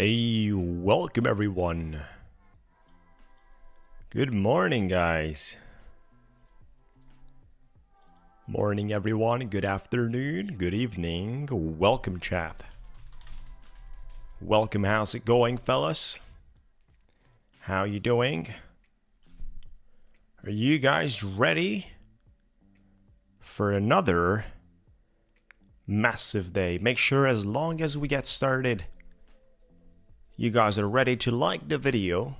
Hey, welcome everyone. Good morning, guys. Morning, everyone. Good afternoon. Good evening. Welcome, chat. Welcome. How's it going, fellas? How you doing? Are you guys ready for another massive day? Make sure as long as we get started, you guys are ready to like the video,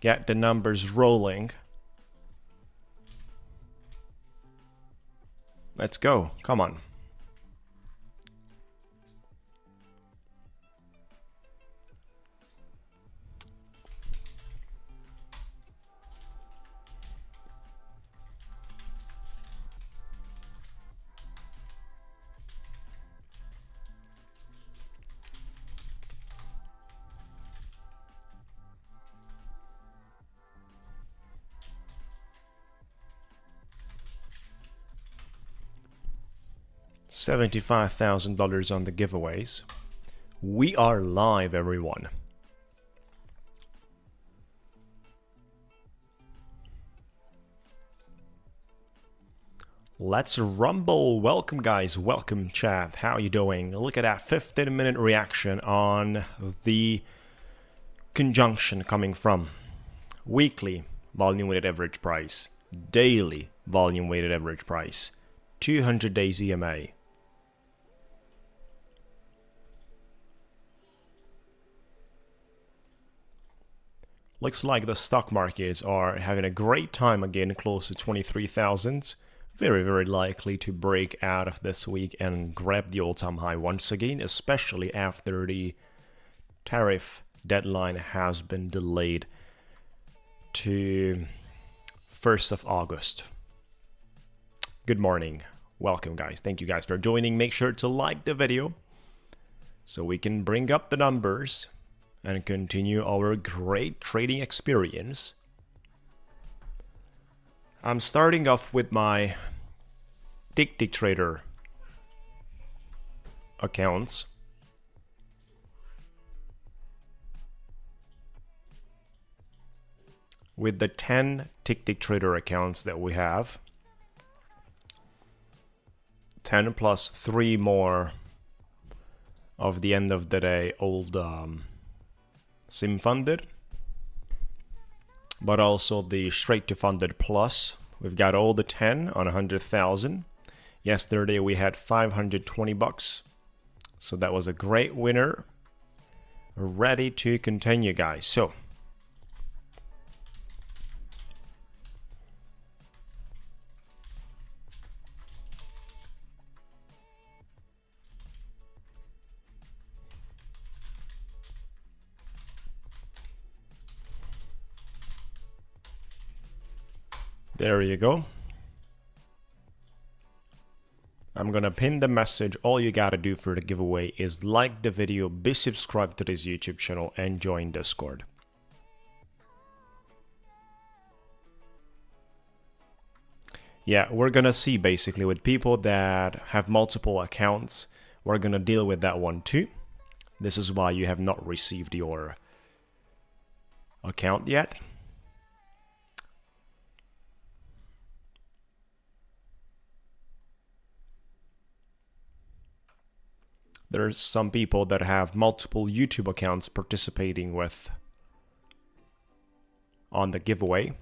get the numbers rolling. Let's go. Come on. $75,000 on the giveaways. We are live, everyone. Let's rumble. Welcome, guys. Welcome, chat. How you doing? Look at that 15-minute reaction on the conjunction coming from weekly volume weighted average price, daily volume weighted average price, 200 days EMA. Looks like the stock markets are having a great time again, close to 23,000. Very, very likely to break out of this week and grab the all-time high once again, especially after the tariff deadline has been delayed to 1st of August. Good morning. Welcome, guys. Thank you guys for joining. Make sure to like the video so we can bring up the numbers and continue our great trading experience. I'm starting off with my Ticktick trader accounts. With the 10 Ticktick trader accounts that we have, 10 plus 3 more of the end of the day old sim funded, but also the straight to funded plus. We've got all the 10 on 100,000. Yesterday we had 520 bucks, so that was a great winner. Ready to continue, guys. So there you go. I'm gonna pin the message. All you gotta do for the giveaway is like the video, be subscribed to this YouTube channel, and join Discord. Yeah, we're gonna see basically with people that have multiple accounts, we're gonna deal with that one too. This is why you have not received your account yet. There's some people that have multiple YouTube accounts participating with on the giveaway,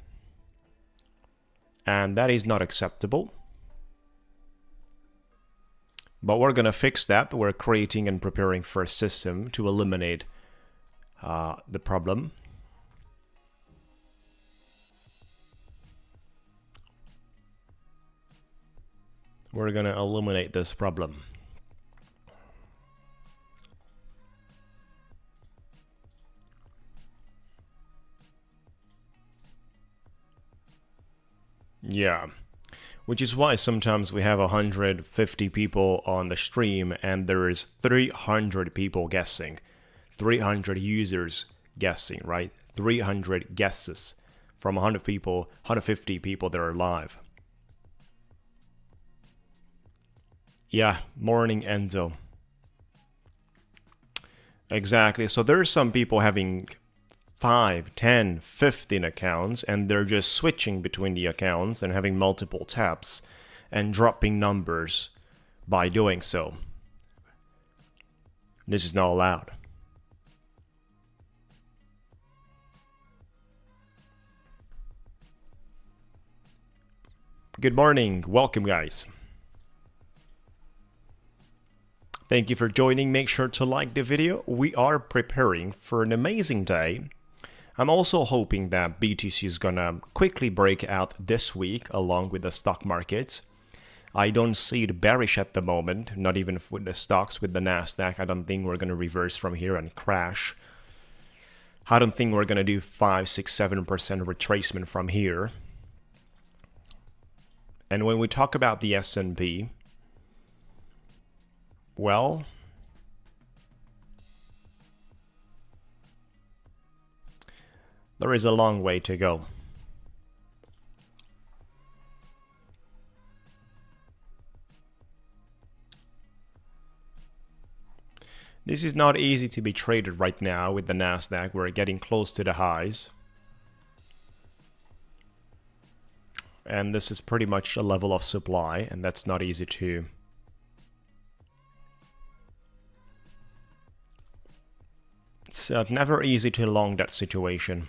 and that is not acceptable. But we're gonna fix that. We're creating and preparing for a system to eliminate the problem. We're gonna eliminate this problem. Yeah, which is why sometimes we have 150 people on the stream and there is 300 people guessing, 300 users guessing, right? 300 guesses from 100 people, 150 people that are live. Yeah, morning Enzo. Exactly. So there's some people having 5, 10, 15 accounts, and they're just switching between the accounts and having multiple taps and dropping numbers by doing so. This is not allowed. Good morning. Welcome, guys. Thank you for joining. Make sure to like the video. We are preparing for an amazing day. I'm also hoping that BTC is gonna quickly break out this week along with the stock market. I don't see it bearish at the moment, not even with the stocks, with the Nasdaq. I don't think we're gonna reverse from here and crash. I don't think we're gonna do 5, 6, 7% retracement from here. And when we talk about the S&P, well, there is a long way to go. This is not easy to be traded right now with the Nasdaq. We're getting close to the highs. And this is pretty much a level of supply, and that's not easy to It's never easy to long that situation.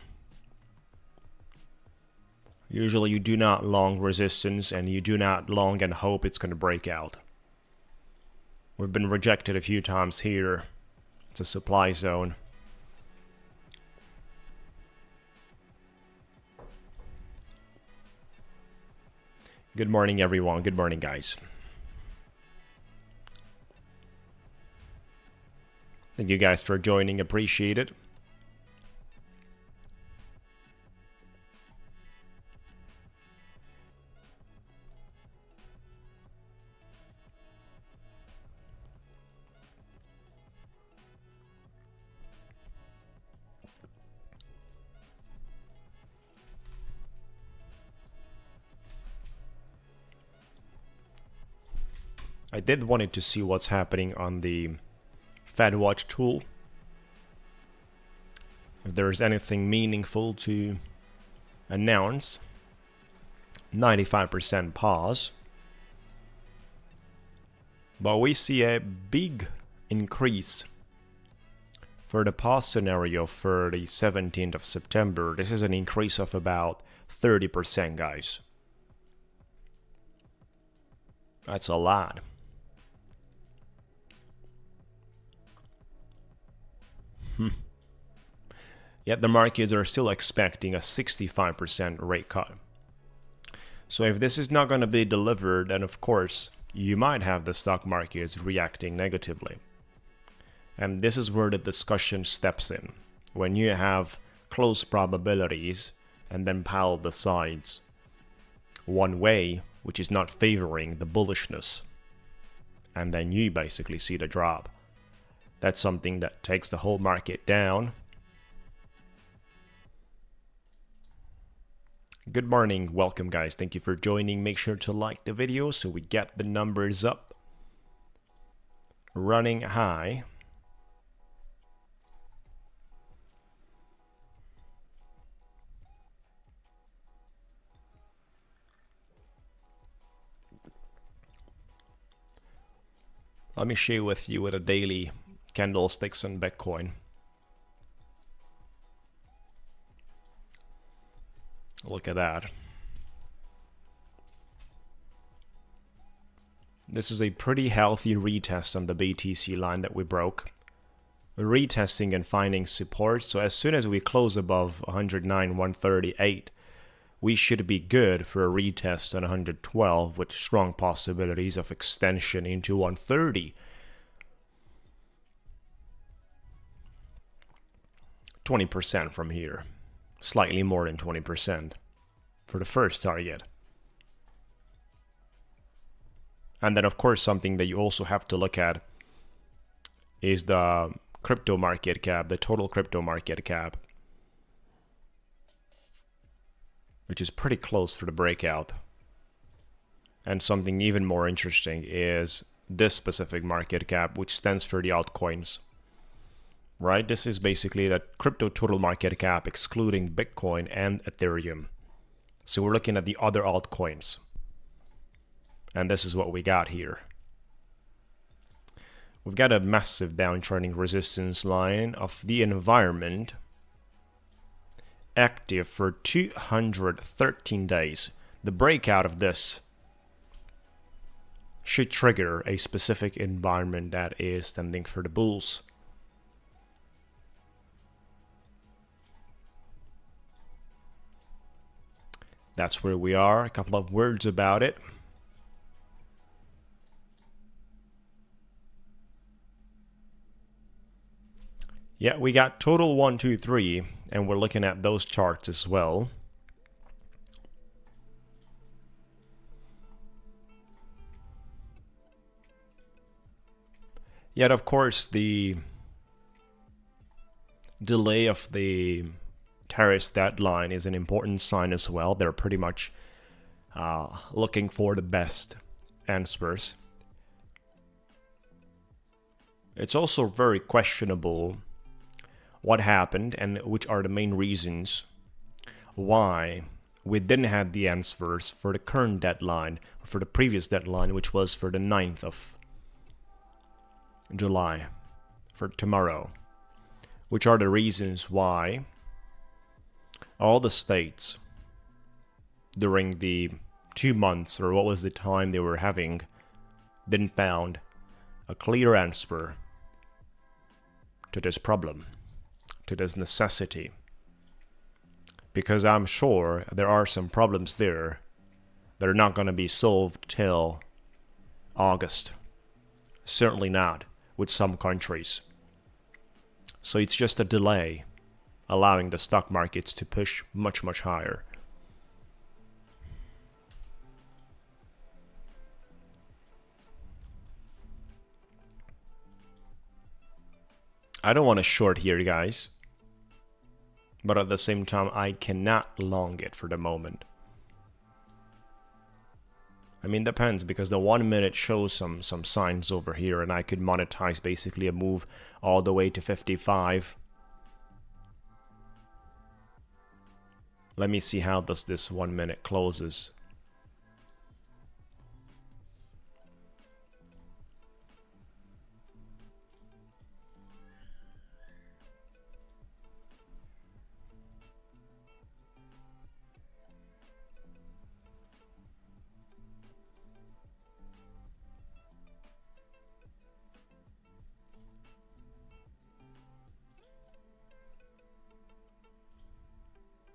Usually you do not long resistance and you do not long and hope it's going to break out. We've been rejected a few times here. It's a supply zone. Good morning, everyone. Good morning, guys. Thank you guys for joining. Appreciate it. I did wanted to see what's happening on the Fed Watch tool. If there's anything meaningful to announce. 95% pause. But we see a big increase for the pause scenario for the 17th of September. This is an increase of about 30%, guys. That's a lot. Yet the markets are still expecting a 65% rate cut. So if this is not going to be delivered, then of course you might have the stock markets reacting negatively. And this is where the discussion steps in. When you have close probabilities and then Powell decides one way, which is not favoring the bullishness, and then you basically see the drop. That's something that takes the whole market down. Good morning, welcome guys, thank you for joining. Make sure to like the video so we get the numbers up. Running high. Let me share with you with a daily candlesticks on Bitcoin. Look at that. This is a pretty healthy retest on the BTC line that we broke. We're retesting and finding support, so as soon as we close above 109.138, we should be good for a retest on 112 with strong possibilities of extension into 130. 20% from here. Slightly more than 20% for the first target. And then of course something that you also have to look at is the crypto market cap, the total crypto market cap, which is pretty close for the breakout. And something even more interesting is this specific market cap, which stands for the altcoins. right? This is basically the crypto total market cap excluding Bitcoin and Ethereum. So we're looking at the other altcoins. And this is what we got here. We've got a massive downtrending resistance line of the environment active for 213 days. The breakout of this should trigger a specific environment that is standing for the bulls. That's where we are. A couple of words about it. Yeah, we got total 1, 2, 3, and we're looking at those charts as well. Yet, of course, the delay of the Tariff deadline is an important sign as well. They're pretty much looking for the best answers. It's also very questionable what happened and which are the main reasons why we didn't have the answers for the current deadline, or for the previous deadline, which was for the 9th of July, for tomorrow. Which are the reasons why all the states during the 2 months, or what was the time they were having, didn't found a clear answer to this problem, to this necessity. Because I'm sure there are some problems there that are not going to be solved till August. Certainly not with some countries. So it's just a delay, allowing the stock markets to push much, much higher. I don't want to short here, guys. But at the same time, I cannot long it for the moment. I mean, depends, because the 1 minute shows some signs over here, and I could monetize basically a move all the way to 55. Let me see how does this 1 minute closes.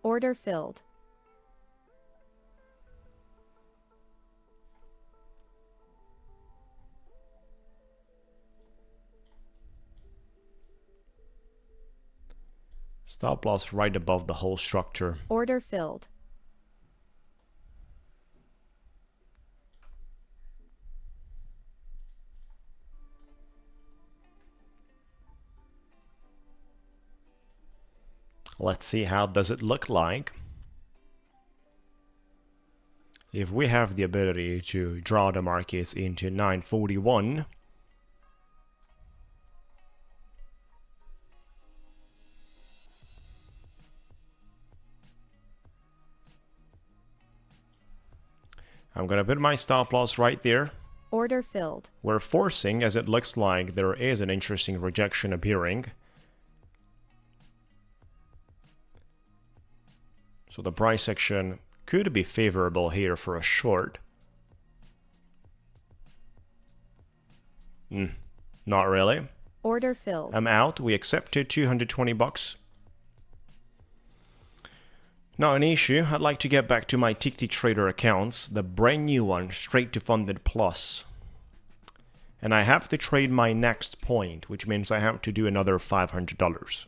Order filled. Stop loss right above the whole structure. Order filled. Let's see how does it look like. If we have the ability to draw the markets into 941, I'm gonna put my stop loss right there. Order filled. We're forcing, as it looks like there is an interesting rejection appearing. So the price action could be favorable here for a short. Not really. Order filled. I'm out. We accepted $220. Not an issue. I'd like to get back to my Ticktick trader accounts, the brand new one, straight to funded plus. And I have to trade my next point, which means I have to do another $500.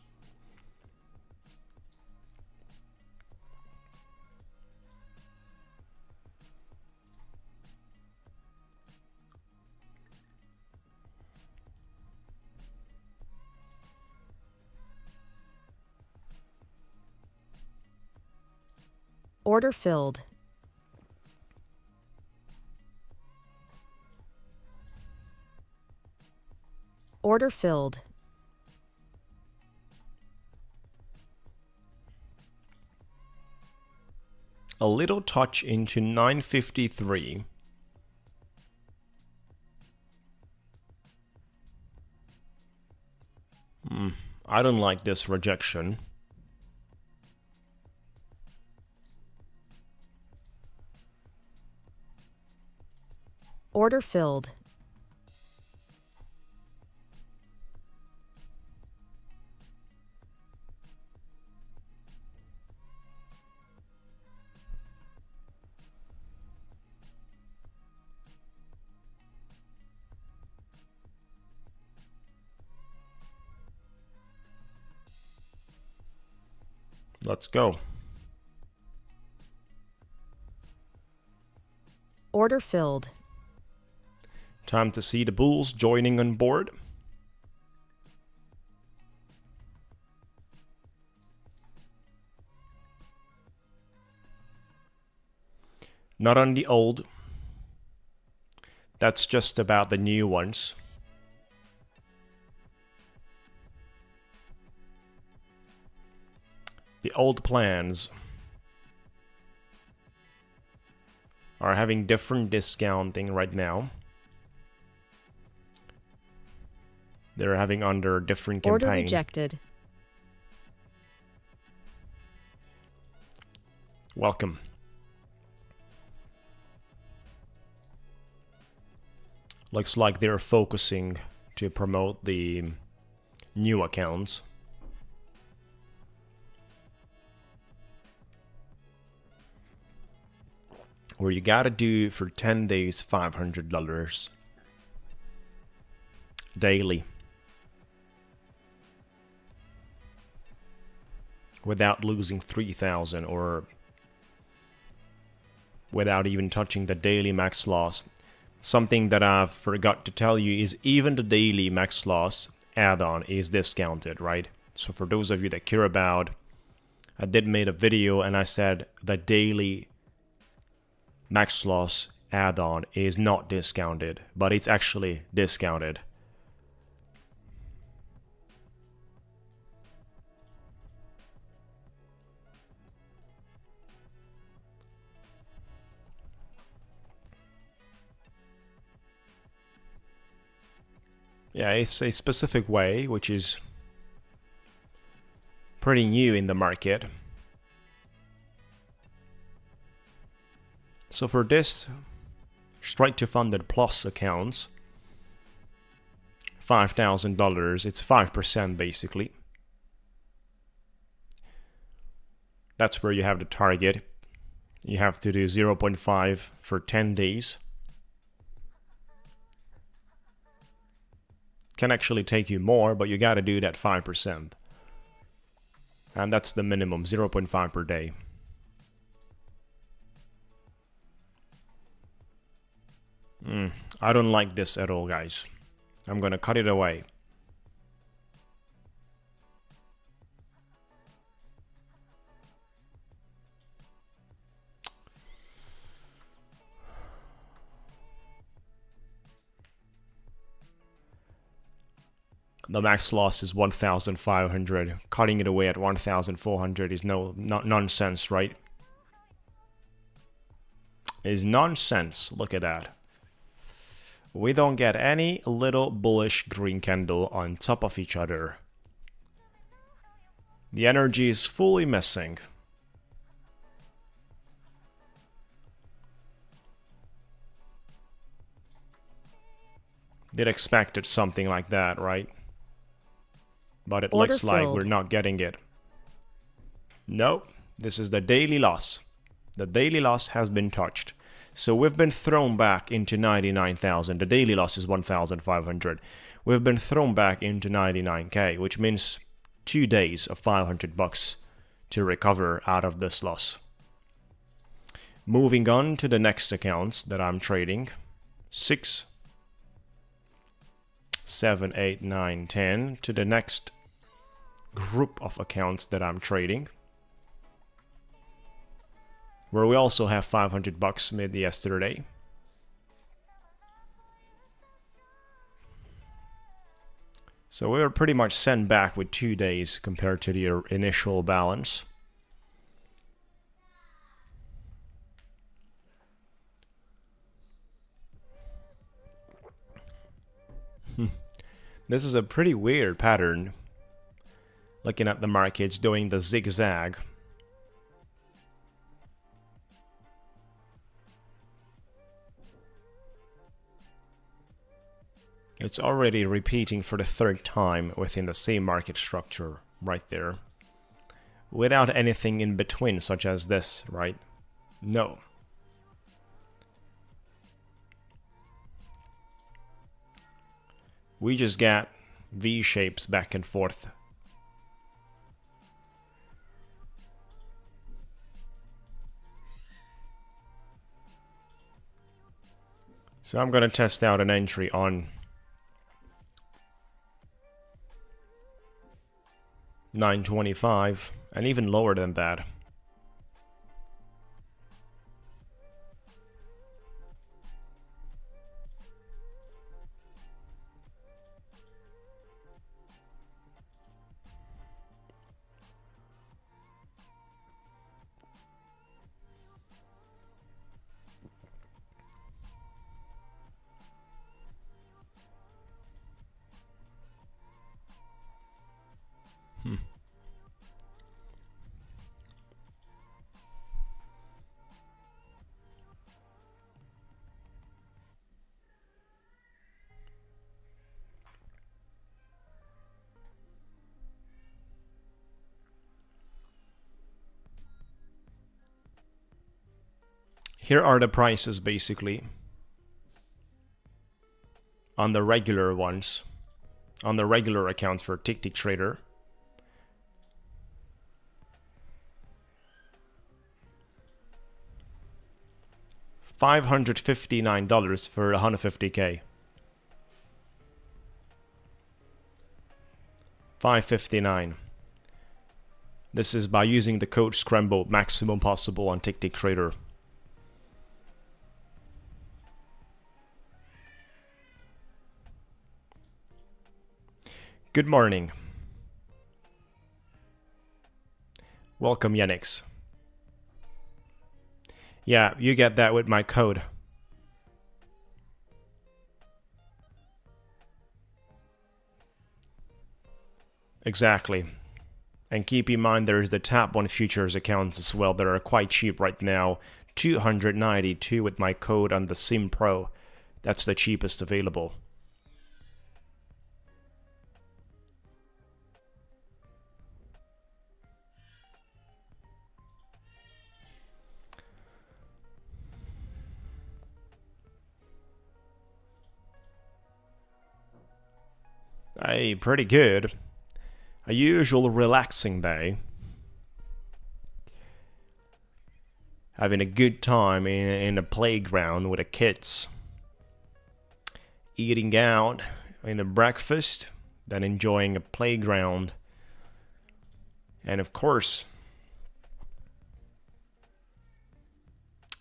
Order filled. Order filled. a little touch into 953. I don't like this rejection. Order filled. Let's go. Order filled. Time to see the bulls joining on board. Not on the old. That's just about the new ones. The old plans are having different discounting right now. They're having under different campaign. Order rejected. Welcome. Looks like they're focusing to promote the new accounts. Where you gotta do for 10 days $500 daily without losing 3,000 or without even touching the daily max loss. Something that I've forgot to tell you is even the daily max loss add-on is discounted, right? So for those of you that care about, I did make a video and I said the daily max loss add-on is not discounted, but it's actually discounted. Yeah, it's a specific way, which is pretty new in the market. So for this straight to funded plus accounts, $5,000, it's 5% basically. That's where you have the target. You have to do 0.5 for 10 days. Can actually take you more, but you gotta do that 5%. And that's the minimum, 0.5 per day. I don't like this at all, guys. I'm gonna cut it away. The max loss is 1,500. Cutting it away at 1,400 is not nonsense, right? Is nonsense. Look at that. We don't get any little bullish green candle on top of each other. The energy is fully missing. Did expected something like that, right? But it looks like we're not getting it. Nope, this is the daily loss. The daily loss has been touched. So we've been thrown back into 99,000. The daily loss is 1,500. We've been thrown back into 99k, which means 2 days of $500 to recover out of this loss. Moving on to the next accounts that I'm trading. 6, 7, 8, 9, 10. To the next group of accounts that I'm trading, where we also have $500 made yesterday. So we were pretty much sent back with 2 days compared to the initial balance. This is a pretty weird pattern. Looking at the markets doing the zigzag. It's already repeating for the third time within the same market structure right there. Without anything in between, such as this, right? No. We just got V shapes back and forth. So I'm gonna test out an entry on 925 and even lower than that. Here are the prices basically on the regular ones, on the regular accounts for Ticktick Trader. $559 for 150K. $559. This is by using the code Scramble, maximum possible on Ticktick Trader. Good morning. Welcome, Yenix. Yeah, you get that with my code. Exactly. And keep in mind there's the Tap on Futures accounts as well that are quite cheap right now. $292 with my code on the Sim Pro. That's the cheapest available. Hey, pretty good. A usual relaxing day. Having a good time in a playground with the kids. Eating out in the breakfast, then enjoying a playground. And of course,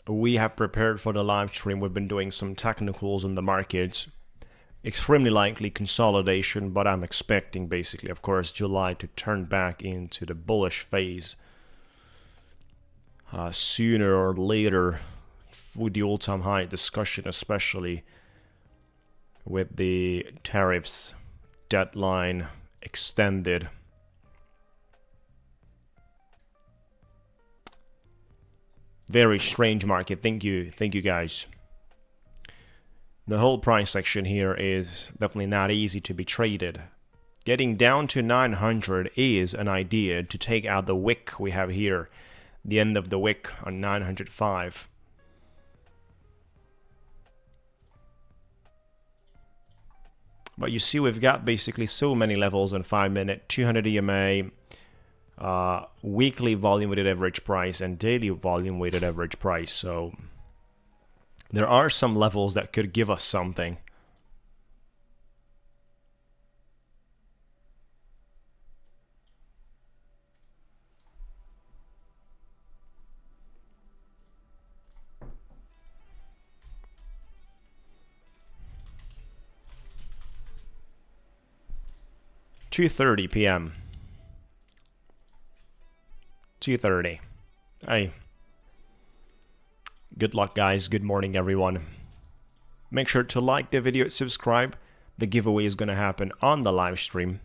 we have prepared for the live stream. We've been doing some technicals on the markets. Extremely likely consolidation, but I'm expecting basically, of course, July to turn back into the bullish phase sooner or later with the all-time high discussion, especially with the tariffs deadline extended. Very strange market. Thank you guys. The whole price action here is definitely not easy to be traded. Getting down to 900 is an idea to take out the wick we have here. The end of the wick on 905. But you see we've got basically so many levels on 5 minute, 200 EMA, weekly volume weighted average price and daily volume weighted average price. So there are some levels that could give us something. $2:30 p.m. 2:30. Hey. Good luck, guys. Good morning, everyone. Make sure to like the video, subscribe, The giveaway is going to happen on the live stream.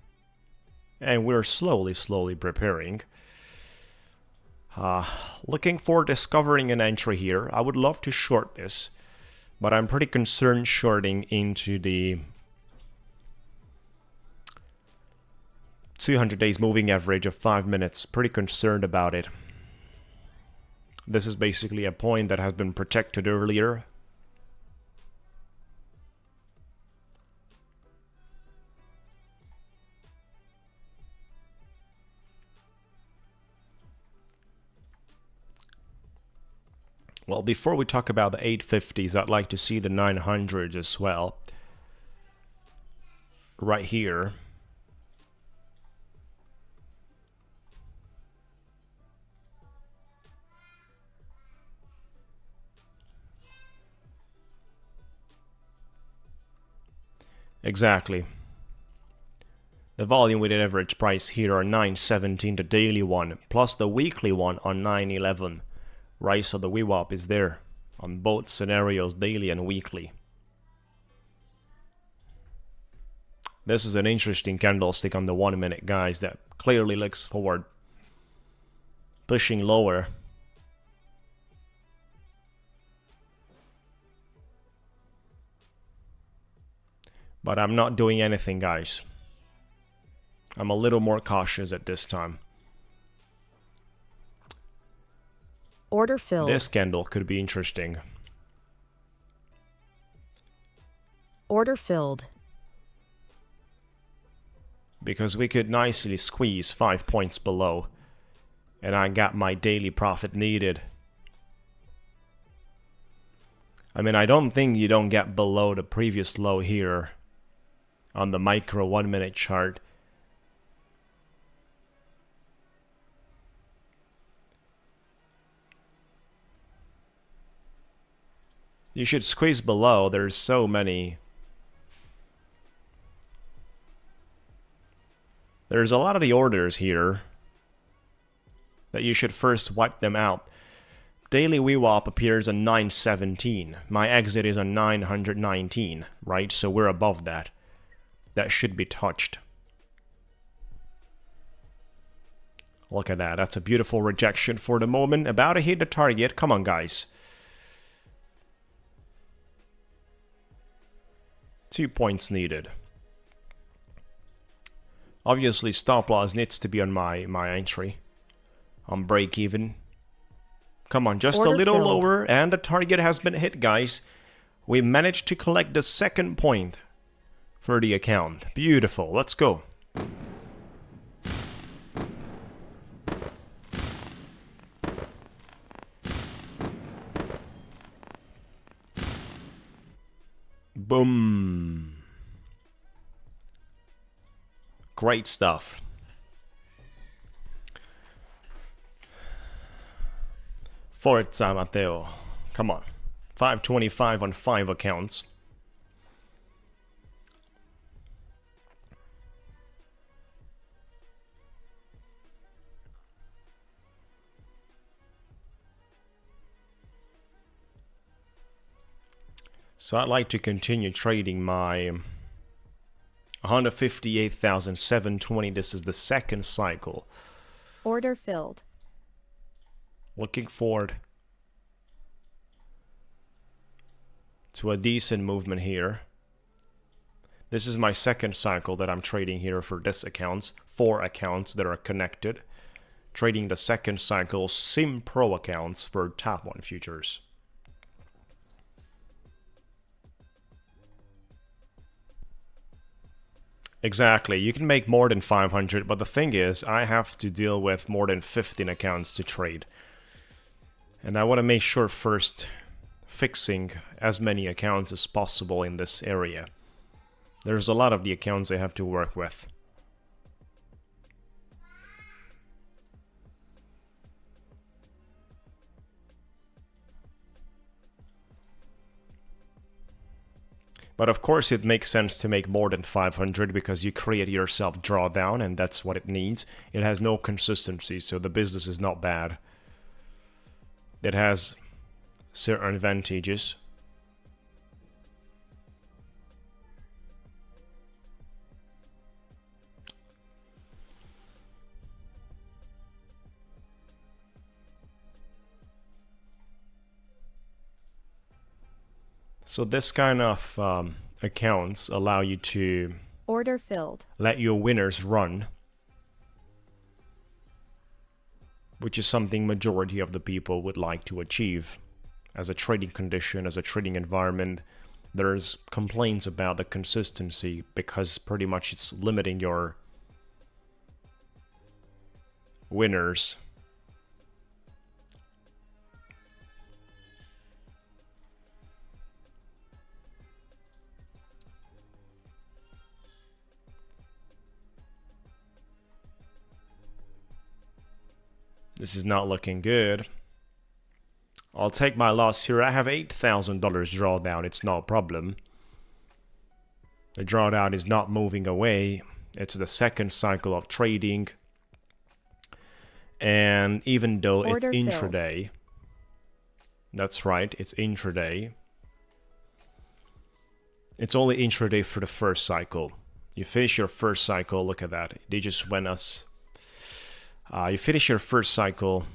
And we're slowly preparing. Looking for discovering an entry here. I would love to short this, but I'm pretty concerned shorting into the 200 days moving average of 5 minutes. Pretty concerned about it. This is basically a point that has been protected earlier. Well, before we talk about the 850s, I'd like to see the 900s as well. Right here. Exactly. The volume weighted average price here are 917, the daily one, plus the weekly one on 911. Right, so the VWAP is there on both scenarios, daily and weekly. This is an interesting candlestick on the 1 minute, guys, that clearly looks forward. Pushing lower. But I'm not doing anything, guys. I'm a little more cautious at this time. Order filled. This candle could be interesting. Order filled. Because we could nicely squeeze 5 points below. And I got my daily profit needed. I mean, I don't think you don't get below the previous low here on the micro 1 minute chart. You should squeeze below. There's so many. There's a lot of the orders here that you should first wipe them out. Daily VWAP appears on 917. My exit is on 919, right? So we're above that. That should be touched. Look at that. That's a beautiful rejection for the moment. About to hit the target. Come on, guys. 2 points needed. Obviously, stop loss needs to be on my entry. On break even. Come on, just Order a little filled. lower, and the target has been hit, guys. We managed to collect the second point for the account. Beautiful. Let's go. Boom. Great stuff. Forza Matteo. Come on. 525 on 5 accounts. So I'd like to continue trading my 158,720. This is the second cycle. Order filled. Looking forward to a decent movement here. This is my second cycle that I'm trading here for this accounts. 4 accounts that are connected. Trading the second cycle Sim Pro accounts for Top 1 futures. Exactly, you can make more than 500, but the thing is, I have to deal with more than 15 accounts to trade. And I want to make sure first fixing as many accounts as possible in this area. There's a lot of the accounts I have to work with. But of course it makes sense to make more than 500 because you create yourself drawdown and that's what it needs. It has no consistency, so the business is not bad. It has certain advantages. So this kind of accounts allow you to Order filled. let your winners run, which is something majority of the people would like to achieve. As a trading condition, as a trading environment, there's complaints about the consistency because pretty much it's limiting your winners. This is not looking good. I'll take my loss here. I have $8,000 drawdown. It's no problem. The drawdown is not moving away. It's the second cycle of trading. And even though it's Order filled. intraday, that's right, it's intraday. It's only intraday for the first cycle. You finish your first cycle, look at that. They just went us. You finish your first cycle,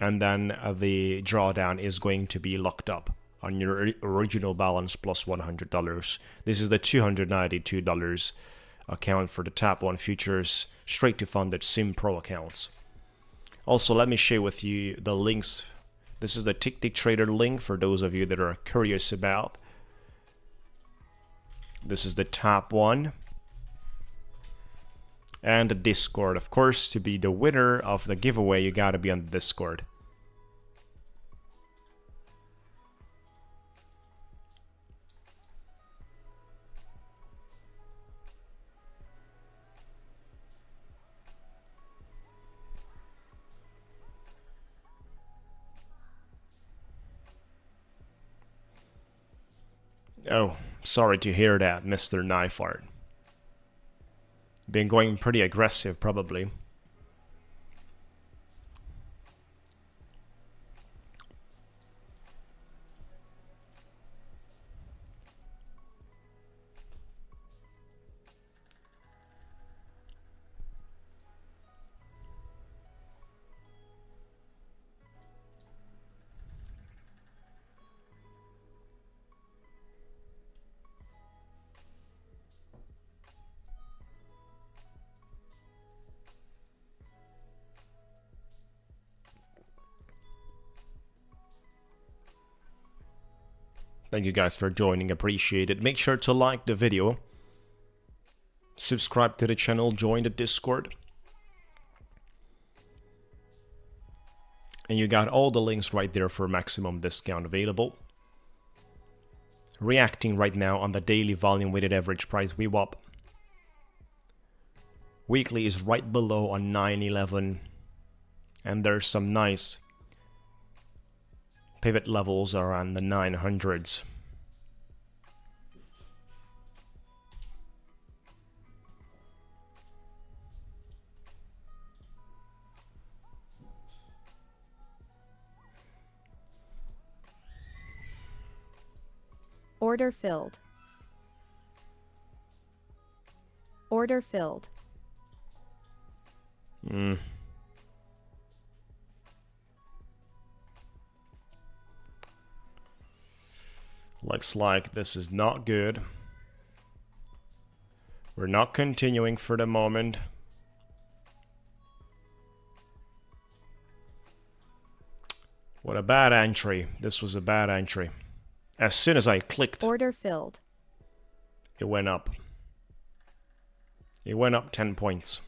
and then the drawdown is going to be locked up on your original balance plus $100. This is the $292 account for the Tap 1 futures straight to funded Sim Pro accounts. Also, let me share with you the links. This is the Ticktick Trader link for those of you that are curious about. This is the Tap 1. And the Discord. Of course, to be the winner of the giveaway, you gotta be on the Discord. Oh, sorry to hear that, Mr. Knife Art. Been going pretty aggressive, probably. Thank you guys for joining, appreciate it. Make sure to like the video, subscribe to the channel, join the Discord. And you got all the links right there for maximum discount available. Reacting right now on the daily volume weighted average price VWAP. Weekly is right below on 911. And there's some nice pivot levels around the 900s. Order filled. Order filled. Looks like this is not good. We're not continuing for the moment. What a bad entry. This was a bad entry. As soon as I clicked, Order filled. it went up. It went up 10 points.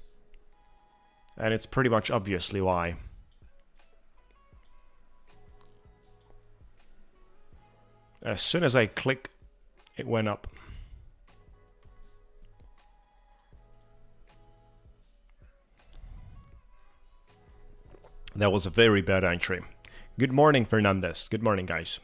And it's pretty much obviously why. As soon as I click, it went up. That was a very bad entry. Good morning, Fernandez. Good morning, guys.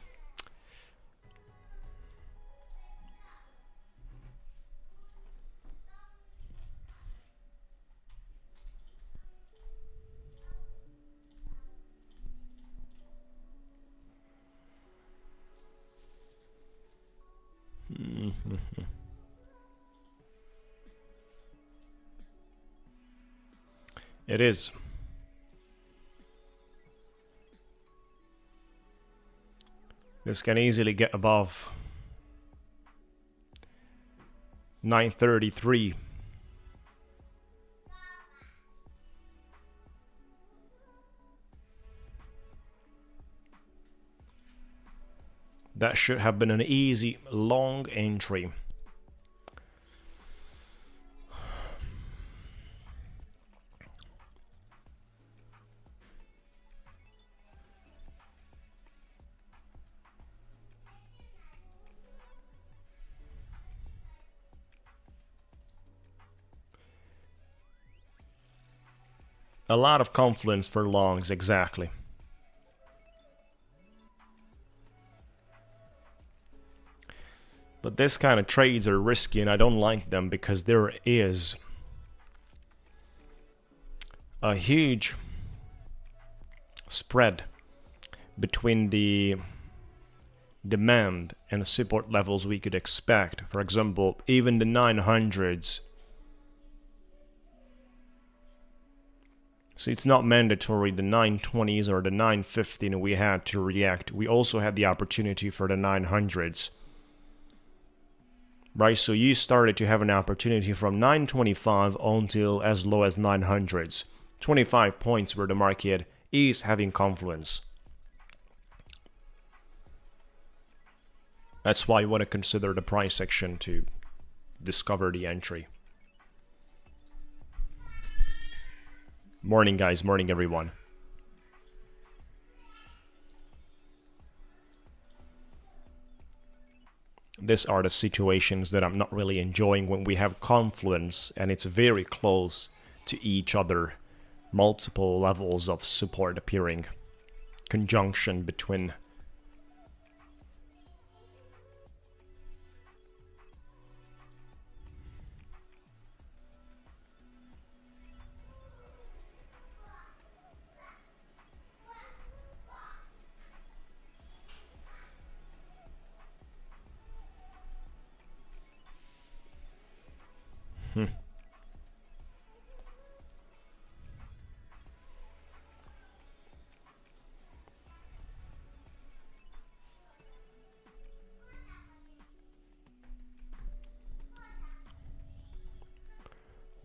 It is. This can easily get above 933. That should have been an easy long entry. A lot of confluence for longs, exactly. But this kind of trades are risky and I don't like them because there is a huge spread between the demand and the support levels we could expect. For example, even the 900s. So it's not mandatory the 920s or the 915 we had to react. We also had the opportunity for the 900s. Right, so you started to have an opportunity from 925 until as low as 900s. 25 points where the market is having confluence. That's why you want to consider the price action to discover the entry. Morning guys, morning everyone. These are the situations that I'm not really enjoying when we have confluence and it's very close to each other. Multiple levels of support appearing. Conjunction between.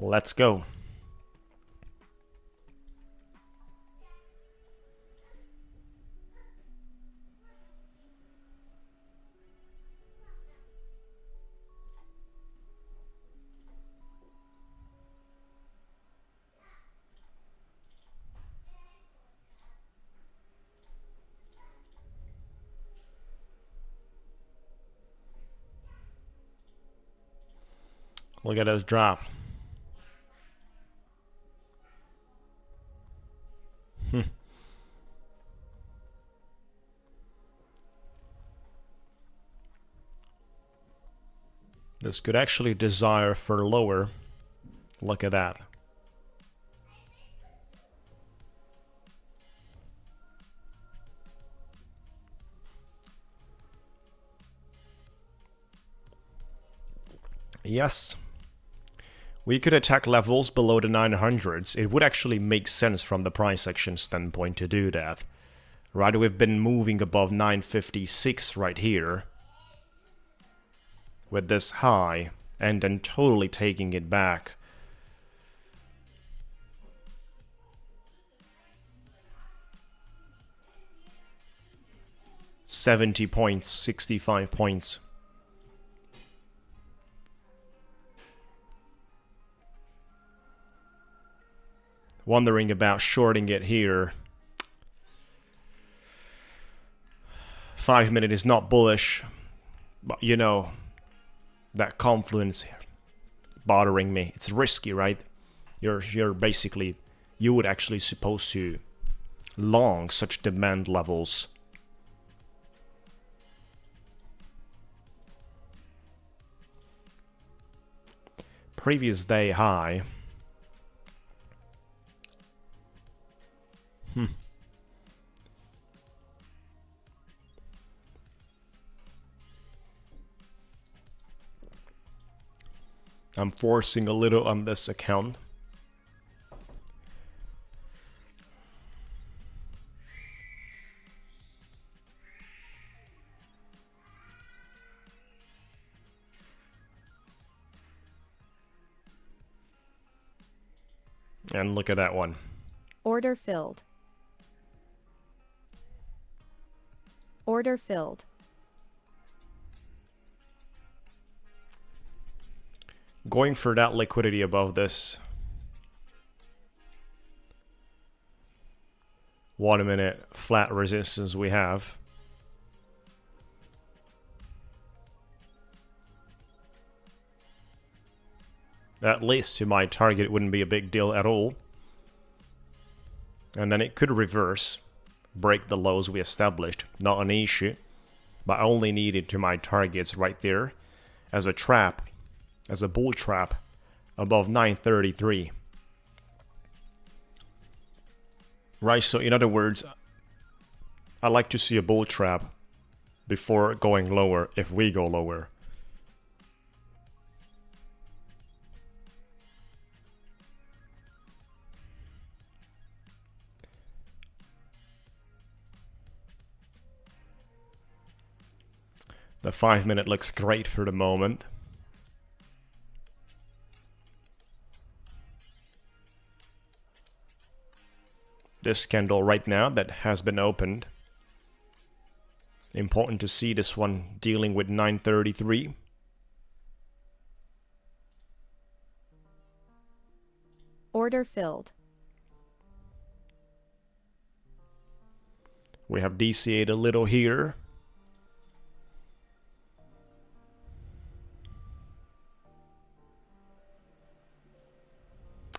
Let's go. Look at us drop. This could actually desire for lower. Look at that. Yes. We could attack levels below the 900s. It would actually make sense from the price action standpoint to do that. Right, we've been moving above 956 right here. With this high, and then totally taking it back. $70 points, 65 points. Wondering about shorting it here. 5 minute is not bullish, but you know, that confluence bothering me. It's risky, right? You're basically, you would actually supposed to long such demand levels. Previous day high. I'm forcing a little on this account. And look at that one. Order filled. Order filled. Going for that liquidity above this 1 minute flat resistance we have. At least to my target, it wouldn't be a big deal at all. And then it could reverse, break the lows we established, not an issue. But I only need it to my targets right there as a trap, as a bull trap above 933. Right, so in other words, I like to see a bull trap before going lower if we go lower. The 5 minute looks great for the moment. This candle right now that has been opened. Important to see this one dealing with 933. Order filled. We have DCA'd a little here.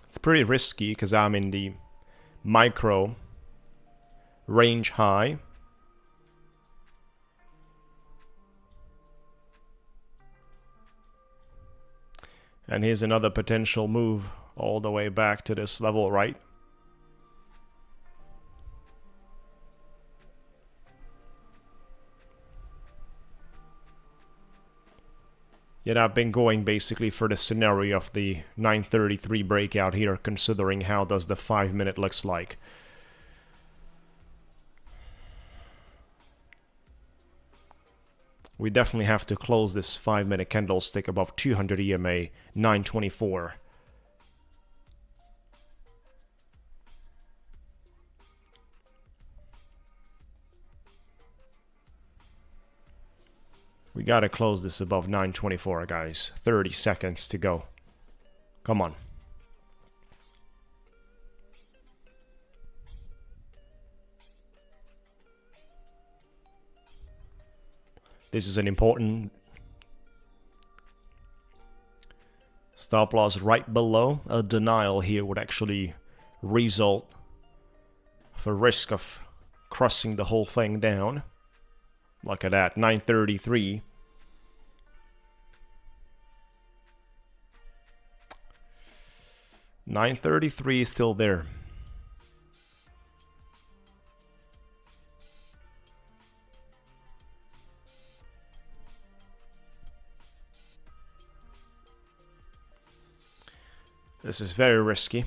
It's pretty risky because I'm in the micro range high. And here's another potential move all the way back to this level, right? Yet I've been going basically for the scenario of the 933 breakout here, considering how does the 5 minute looks like. We definitely have to close this 5 minute candlestick above 200 EMA 924. We gotta close this above 924, guys. 30 seconds to go. Come on. This is an important stop loss right below. A denial here would actually result for risk of crossing the whole thing down. Look at that, 933. $933 is still there. This is very risky.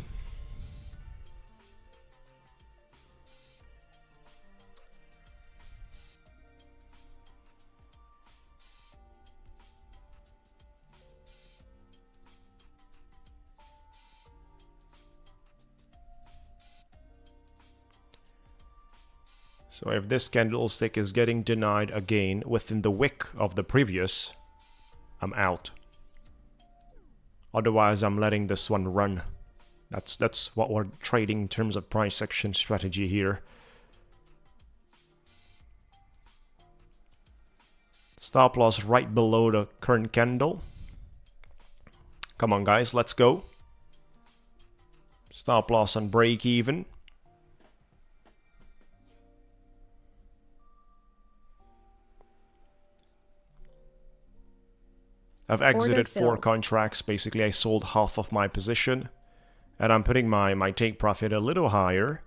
So if this candlestick is getting denied again within the wick of the previous, I'm out. Otherwise, I'm letting this one run. That's what we're trading in terms of price action strategy here. Stop loss right below the current candle. Come on, guys, let's go. Stop loss on break even. I've exited 4 contracts. Basically, I sold half of my position. And I'm putting my take profit a little higher.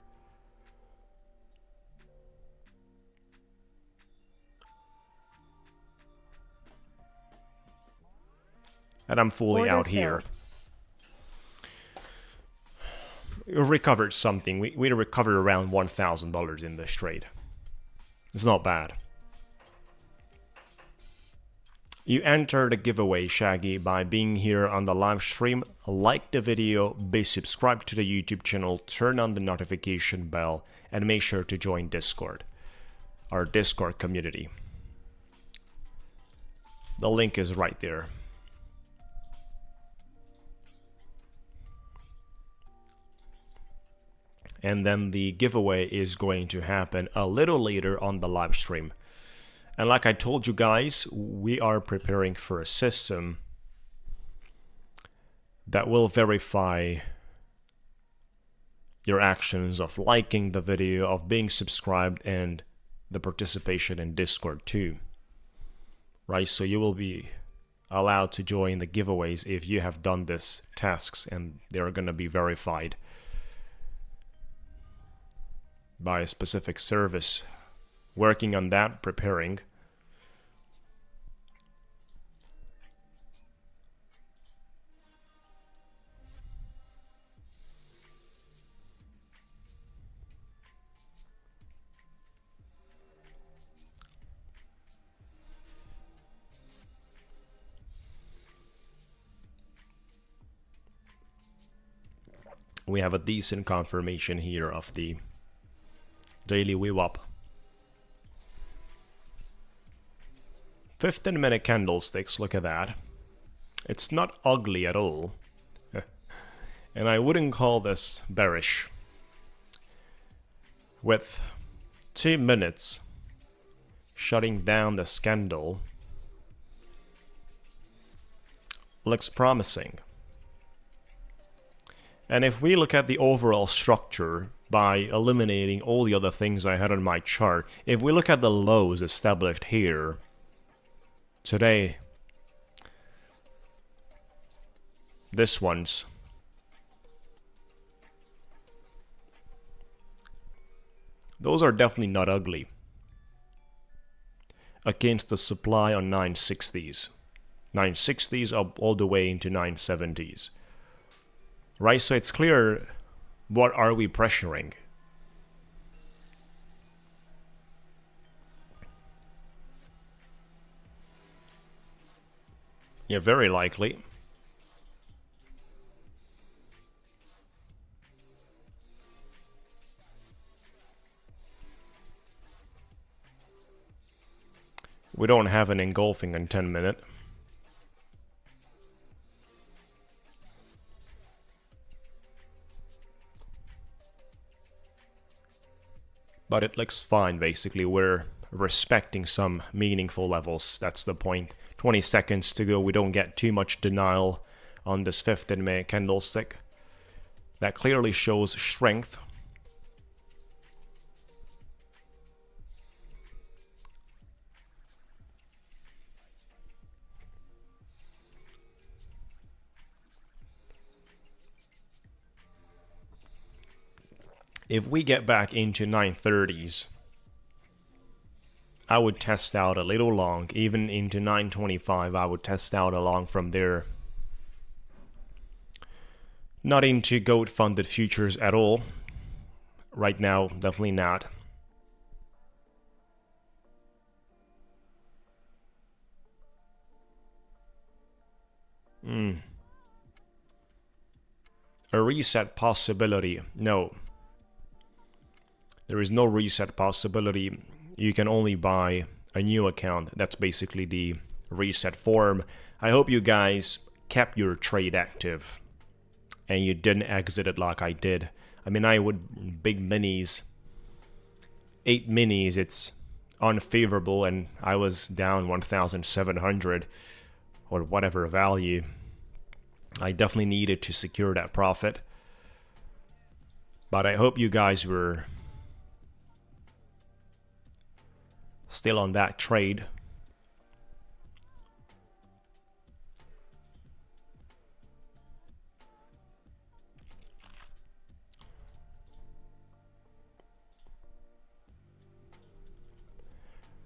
And I'm fully out here. We recovered something. We recovered around $1,000 in this trade. It's not bad. You enter the giveaway, Shaggy, by being here on the live stream, like the video, be subscribed to the YouTube channel, turn on the notification bell, and make sure to join Discord, our Discord community. The link is right there. And then the giveaway is going to happen a little later on the live stream. And like I told you guys, we are preparing for a system that will verify your actions of liking the video, of being subscribed, and the participation in Discord too. Right, so you will be allowed to join the giveaways if you have done these tasks, and they're going to be verified by a specific service. Working on that, preparing. We have a decent confirmation here of the daily VWAP. 15-minute candlesticks, look at that. It's not ugly at all. And I wouldn't call this bearish. With 2 minutes shutting down this candle, looks promising. And if we look at the overall structure by eliminating all the other things I had on my chart, if we look at the lows established here today, this one's, those are definitely not ugly against the supply on 960s. 960s up all the way into 970s. Right, so it's clear, what are we pressuring? Yeah, very likely. We don't have an engulfing in 10 minutes. But it looks fine, basically. We're respecting some meaningful levels. That's the point. 20 seconds to go. We don't get too much denial on this 15-minute candlestick. That clearly shows strength. If we get back into 930s, I would test out a little long. Even into 925, I would test out along from there. Not into gold funded futures at all. Right now, definitely not. A reset possibility? No. There is no reset possibility. You can only buy a new account. That's basically the reset form. I hope you guys kept your trade active and you didn't exit it like I did. I mean, I would big minis, 8 minis, it's unfavorable, and I was down 1,700 or whatever value. I definitely needed to secure that profit. But I hope you guys were still on that trade.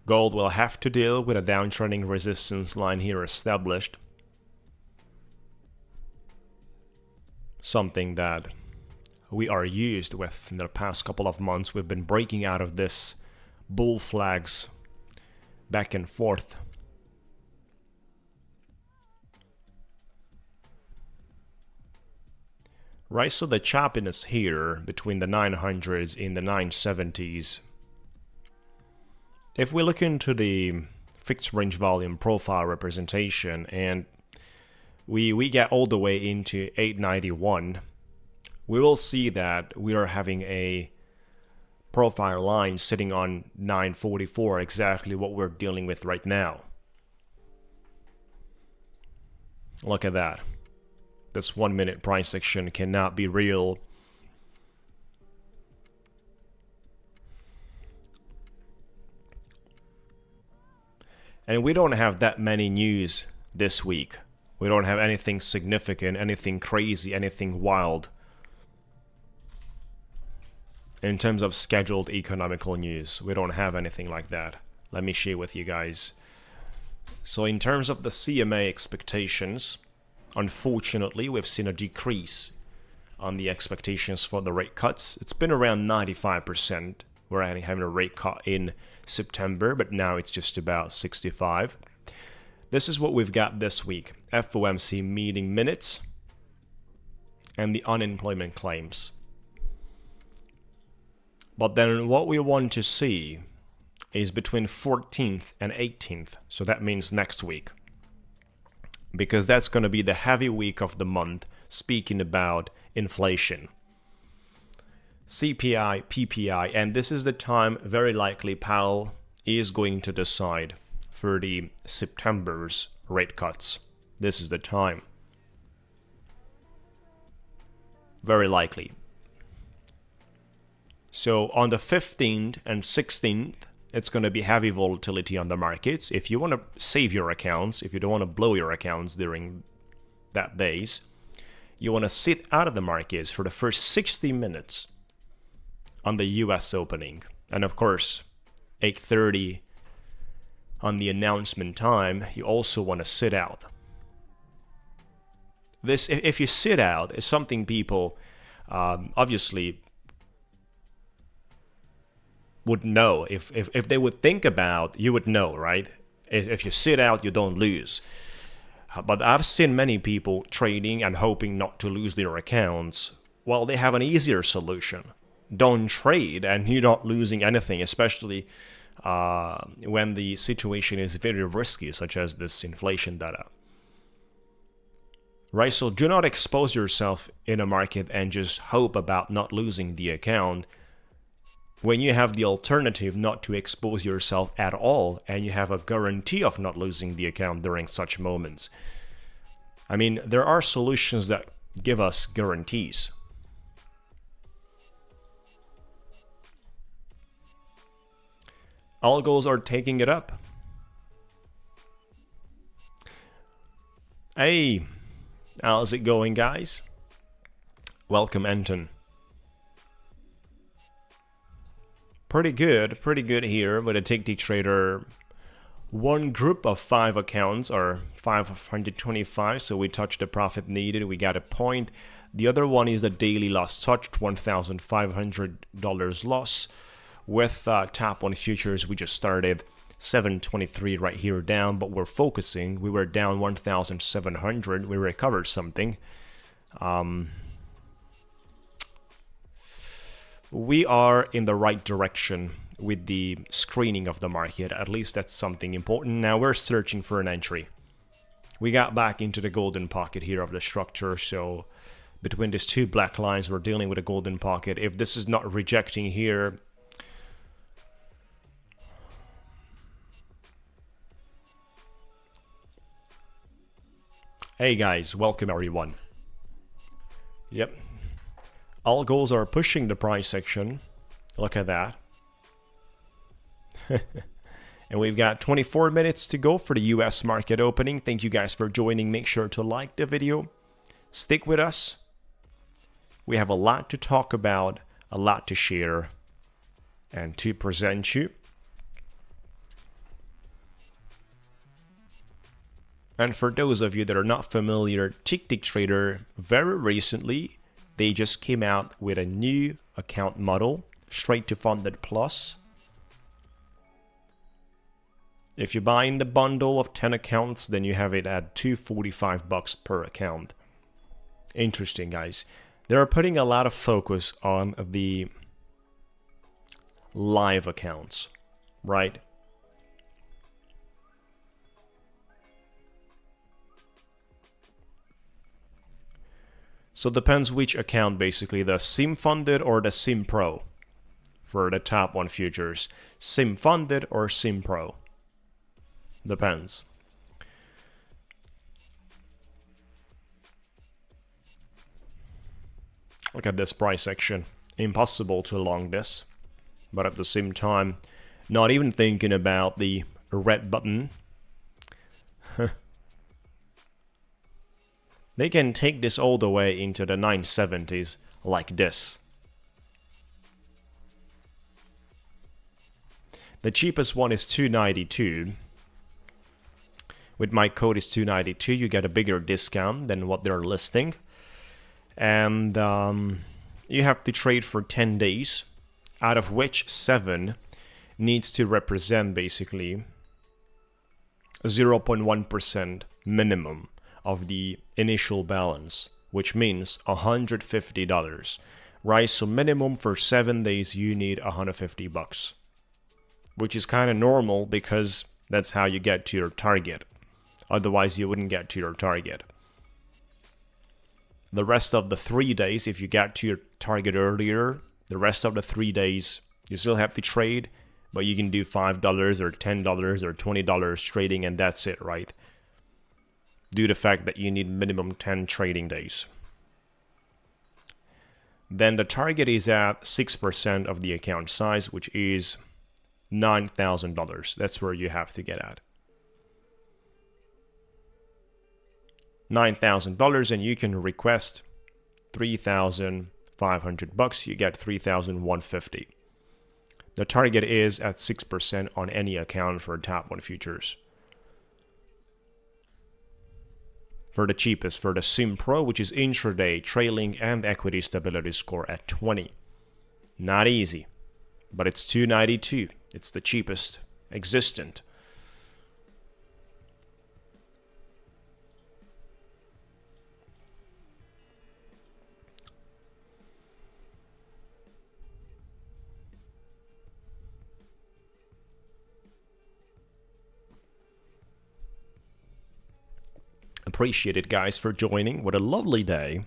Gold will have to deal with a downtrending resistance line here established. Something that we are used with in the past couple of months. We've been breaking out of this bull flags back and forth. Right, so the choppiness here between the 900s and the 970s. If we look into the fixed range volume profile representation and we get all the way into 891, we will see that we are having a profile line sitting on 944, exactly what we're dealing with right now. Look at that. This 1 minute price action cannot be real. And we don't have that many news this week. We don't have anything significant, anything crazy, anything wild in terms of scheduled economical news. We don't have anything like that. Let me share with you guys. So in terms of the CMA expectations, unfortunately, we've seen a decrease on the expectations for the rate cuts. It's been around 95%. We're having a rate cut in September, but now it's just about 65. This is what we've got this week. FOMC meeting minutes and the unemployment claims. But then what we want to see is between 14th and 18th. So that means next week. Because that's going to be the heavy week of the month, speaking about inflation. CPI, PPI, and this is the time very likely Powell is going to decide for the September's rate cuts. This is the time. Very likely. So on the 15th and 16th, it's going to be heavy volatility on the markets. If you want to save your accounts, if you don't want to blow your accounts during that days, you want to sit out of the markets for the first 60 minutes on the US opening. And of course, 8:30 on the announcement time, you also want to sit out. This, if you sit out, is something people obviously would know. If they would think about, you would know, right? If you sit out, you don't lose. But I've seen many people trading and hoping not to lose their accounts. Well, they have an easier solution. Don't trade and you're not losing anything, especially when the situation is very risky, such as this inflation data. Right, so do not expose yourself in a market and just hope about not losing the account when you have the alternative not to expose yourself at all and you have a guarantee of not losing the account during such moments. I mean, there are solutions that give us guarantees. Algos are taking it up. Hey, how's it going, guys? Welcome, Anton. Pretty good here with a Ticktick trader. One group of 5 accounts are 525, so we touched the profit needed. We got a point. The other one is the daily loss touched, $1,500 loss. With tap on futures, we just started 723 right here down, but we're focusing. We were down 1,700. We recovered something. We are in the right direction with the screening of the market. At least that's something important. Now we're searching for an entry. We got back into the golden pocket here of the structure. So between these two black lines, we're dealing with a golden pocket. If this is not rejecting here, hey guys, welcome everyone. Yep. Algos are pushing the price action. Look at that. And we've got 24 minutes to go for the US market opening. Thank you guys for joining. Make sure to like the video. Stick with us. We have a lot to talk about, a lot to share, and to present you. And for those of you that are not familiar, Ticktick Trader, very recently, they just came out with a new account model, straight to funded plus. If you buy in the bundle of 10 accounts, then you have it at $245 per account. Interesting, guys. they're putting a lot of focus on the live accounts, right? So it depends which account, basically, the SIM funded or the SIM Pro for the top 1 futures. SIM funded or SIM Pro. Depends. Look at this price action. Impossible to long this. But at the same time, not even thinking about the red button. They can take this all the way into the 970s like this. The cheapest one is 292. With my code is 292, you get a bigger discount than what they're listing. And you have to trade for 10 days, out of which 7 needs to represent basically 0.1% minimum of the initial balance, which means $150, right? So minimum for 7 days you need $150, which is kind of normal because that's how you get to your target. Otherwise you wouldn't get to your target. The rest of the 3 days, if you get to your target earlier, the rest of the 3 days you still have to trade, but you can do $5 or $10 or $20 trading, and that's it, right? Due to the fact that you need minimum 10 trading days. Then the target is at 6% of the account size, which is $9,000. That's where you have to get at. $9,000, and you can request $3,500. You get $3,150. The target is at 6% on any account for top 1 futures. For the cheapest, for the SIM Pro, which is intraday, trailing, and equity stability score at 20. Not easy, but it's 292. It's the cheapest existent. Appreciate it, guys, for joining. What a lovely day.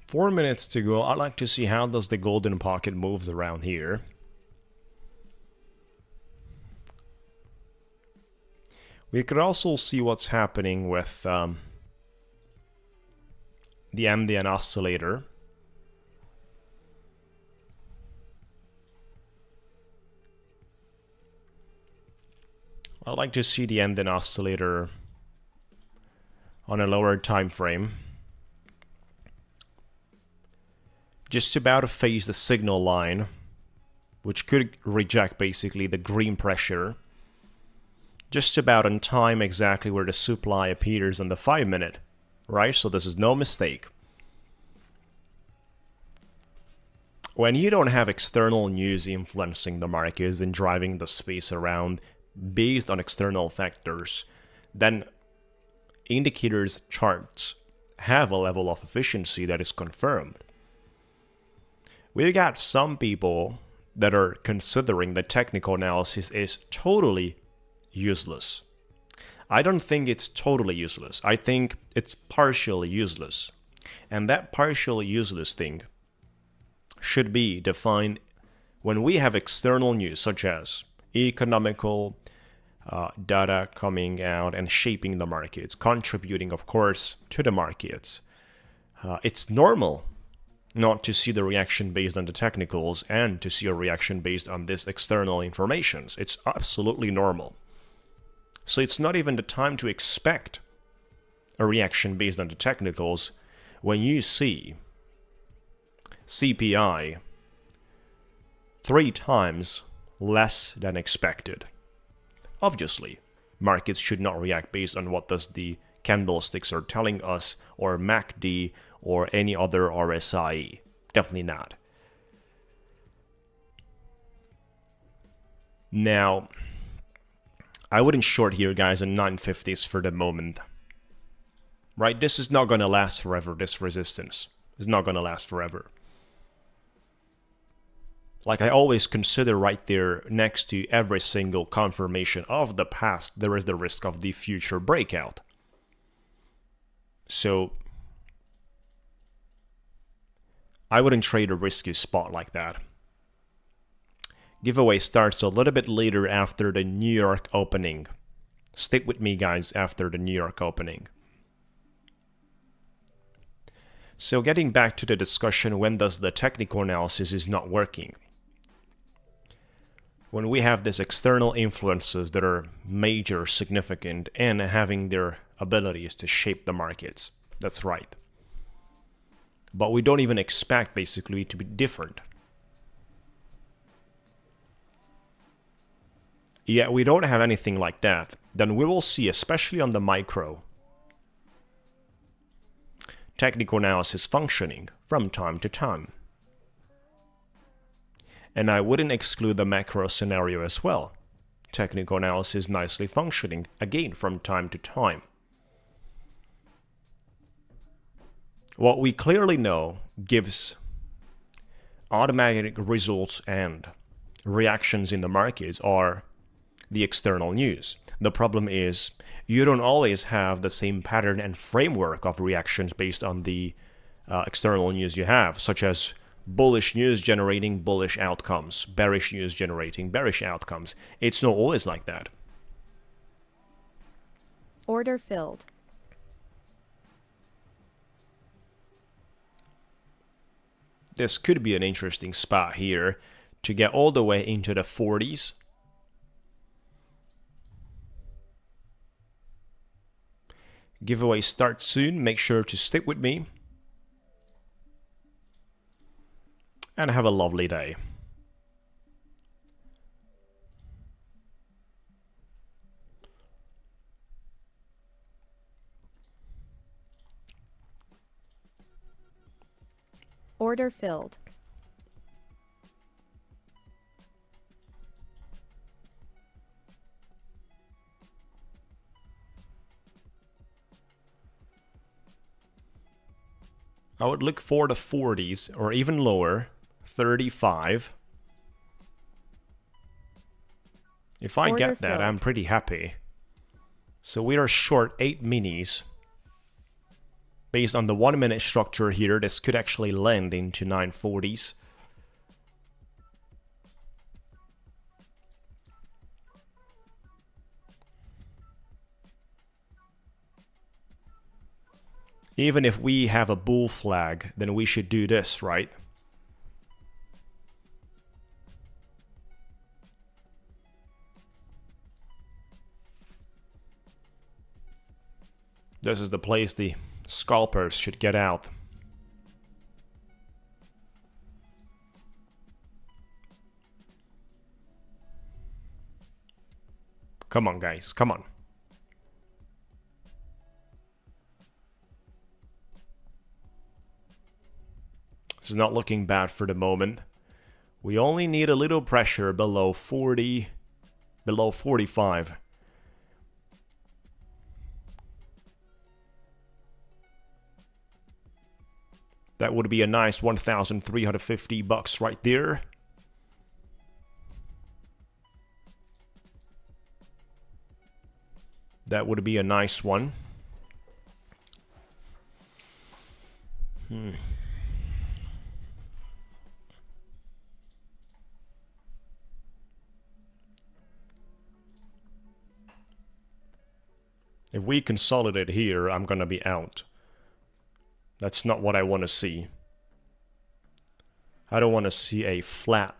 Four minutes to go. I'd like to see how does the golden pocket moves around here. We could also see what's happening with the MDN oscillator. I'd like to see the MDN oscillator on a lower time frame. Just about to face the signal line, which could reject basically the green pressure. Just about on time exactly where the supply appears on the 5 minute, right? So this is no mistake. When you don't have external news influencing the markets and driving the space around based on external factors, then indicators charts have a level of efficiency that is confirmed. We've got some people that are considering the technical analysis is totally useless. I don't think it's totally useless. I think it's partially useless. And that partially useless thing should be defined when we have external news such as economical, data coming out and shaping the markets, contributing, of course, to the markets. It's normal not to see the reaction based on the technicals and to see a reaction based on this external information. It's absolutely normal. So it's not even the time to expect a reaction based on the technicals when you see CPI 3 times less than expected. Obviously, markets should not react based on what does the candlesticks are telling us, or MACD, or any other RSI. Definitely not. Now, I wouldn't short here, guys, on 950s for the moment. Right? This is not going to last forever, this resistance. It's not going to last forever. Like I always consider right there next to every single confirmation of the past, there is the risk of the future breakout. So I wouldn't trade a risky spot like that. Giveaway starts a little bit later after the New York opening. Stick with me, guys, after the New York opening. So getting back to the discussion, when does the technical analysis is not working? When we have these external influences that are major, significant, and having their abilities to shape the markets. That's right. But we don't even expect basically to be different. Yet we don't have anything like that. Then we will see, especially on the micro, technical analysis functioning from time to time. And I wouldn't exclude the macro scenario as well. Technical analysis nicely functioning, again, from time to time. What we clearly know gives automatic results and reactions in the markets are the external news. The problem is you don't always have the same pattern and framework of reactions based on the external news you have, such as bullish news generating bullish outcomes, bearish news generating bearish outcomes. It's not always like that. Order filled. This could be an interesting spot here to get all the way into the 40s. Giveaway starts soon. Make sure to stick with me. And have a lovely day. Order filled. I would look for the 40s or even lower, 35. If I Order get that, filled. I'm pretty happy. So we are short 8 minis. Based on the 1 minute structure here, this could actually land into 940s. Even if we have a bull flag, then we should do this, right? This is the place the scalpers should get out. Come on, guys, come on. This is not looking bad for the moment. We only need a little pressure below 40, below 45. That would be a nice 1,350 bucks right there. That would be a nice one. If we consolidate here, I'm gonna be out. That's not what I want to see. I don't want to see a flat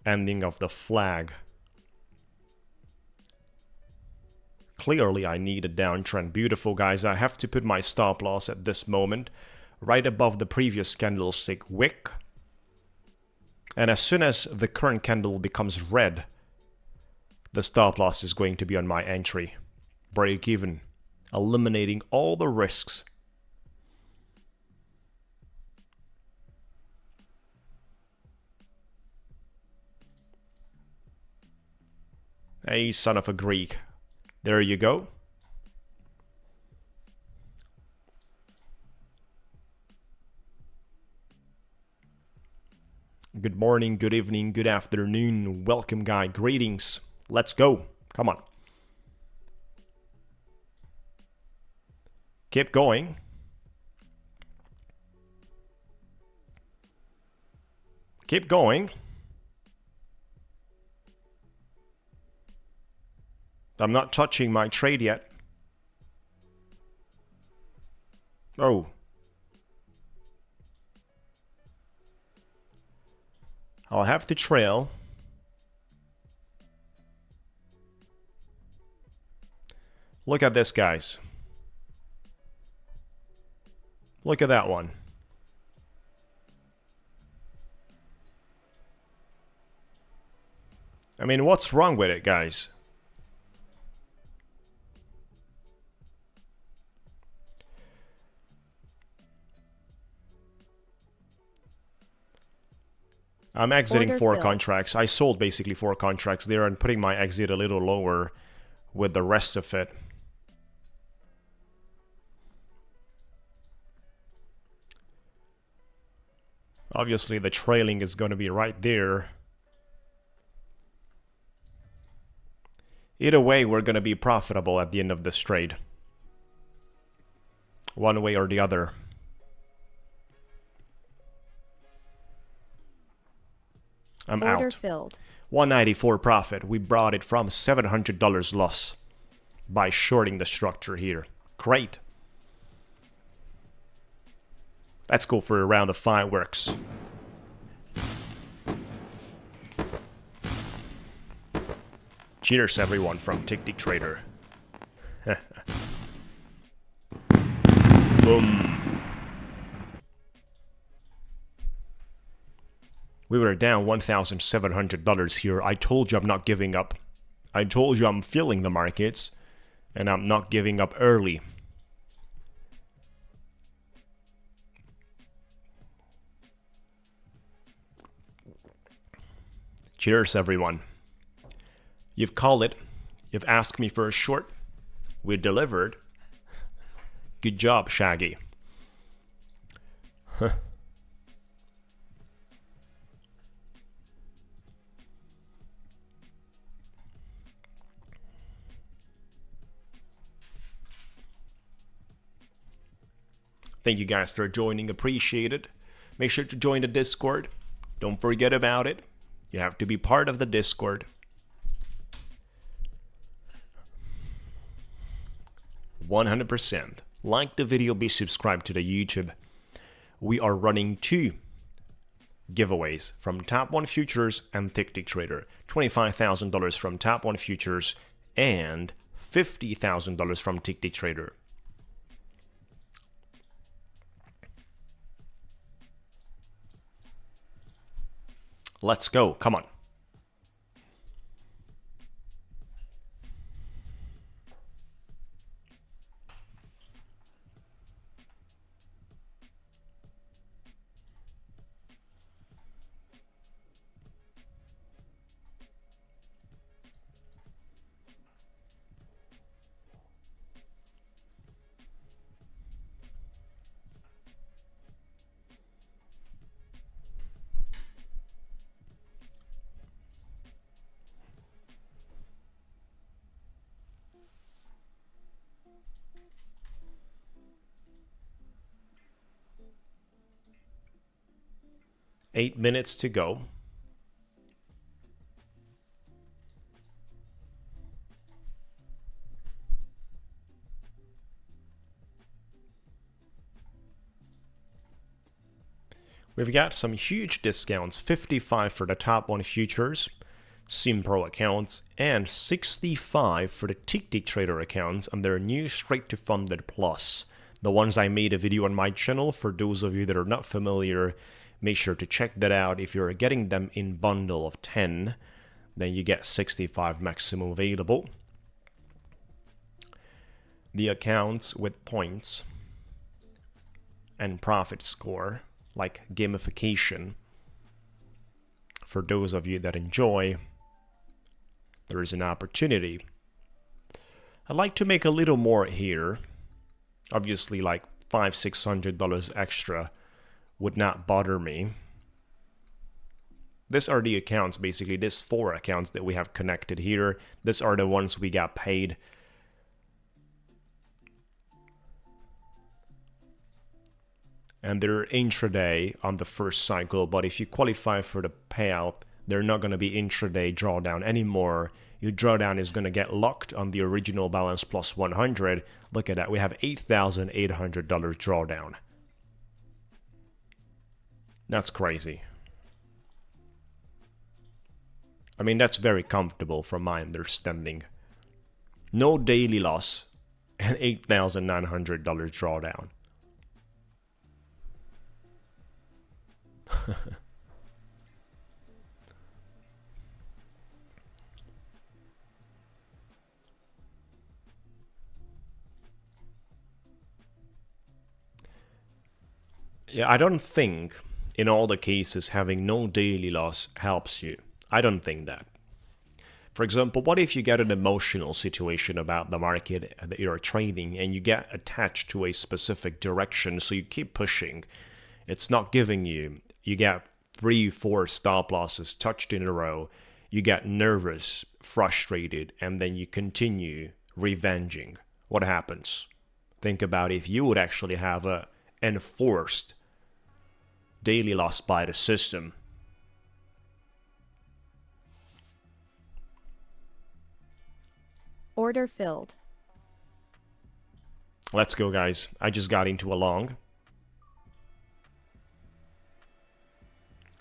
ending of the flag. Clearly, I need a downtrend. Beautiful, guys. I have to put my stop loss at this moment right above the previous candlestick wick. And as soon as the current candle becomes red, the stop loss is going to be on my entry. Break even, eliminating all the risks. Hey, son of a Greek. There you go. Good morning, good evening, good afternoon. Welcome, guy. Greetings. Let's go. Come on. Keep going. Keep going. I'm not touching my trade yet. Oh. I'll have to trail. Look at this, guys. Look at that one. I mean, what's wrong with it, guys? I'm exiting Order 4 filled. contracts. I sold basically 4 contracts there and putting my exit a little lower with the rest of it. Obviously, the trailing is going to be right there. Either way, we're going to be profitable at the end of this trade. One way or the other. I'm Order out. filled. 194 profit. We brought it from $700 loss by shorting the structure here. Great. Let's go for a round of fireworks. Cheers, everyone, from Ticktick Trader. Boom. We were down $1,700 here. I told you I'm not giving up. I told you I'm feeling the markets, and I'm not giving up early. Cheers, everyone. You've called it. You've asked me for a short. We delivered. Good job, Shaggy. Huh. Thank you guys for joining. Appreciate it. Make sure to join the Discord. Don't forget about it. You have to be part of the Discord. %. Like the video, be subscribed to the YouTube. We are running 2 giveaways from Top 1 Futures and Ticktick Trader. $25,000 from Top 1 Futures and $50,000 from Ticktick Trader. Let's go. Come on. Eight minutes to go. We've got some huge discounts, 55 for the top 1 futures, Sim Pro accounts, and 65 for the Ticktick trader accounts on their new straight to funded plus. The ones I made a video on my channel. For those of you that are not familiar, make sure to check that out. If you're getting them in bundle of 10, then you get 65 maximum available. The accounts with points and profit score, like gamification, for those of you that enjoy, there is an opportunity. I'd like to make a little more here. Obviously, like $500-600 extra would not bother me. These are the accounts, basically. These 4 accounts that we have connected here. These are the ones we got paid. And they're intraday on the first cycle, but if you qualify for the payout, they're not going to be intraday drawdown anymore. Your drawdown is going to get locked on the original balance plus 100. Look at that, we have $8,800 drawdown. That's crazy. I mean, that's very comfortable from my understanding. No daily loss and $8,900 drawdown. Yeah, I don't think in all the cases having no daily loss helps you. I don't think that. For example, what if you get an emotional situation about the market that you're trading and you get attached to a specific direction, so you keep pushing. It's not giving you. You get 3-4 stop losses touched in a row. You get nervous, frustrated, and then you continue revenging. What happens? Think about if you would actually have a enforced daily loss by the system. Order filled. Let's go, guys. I just got into a long.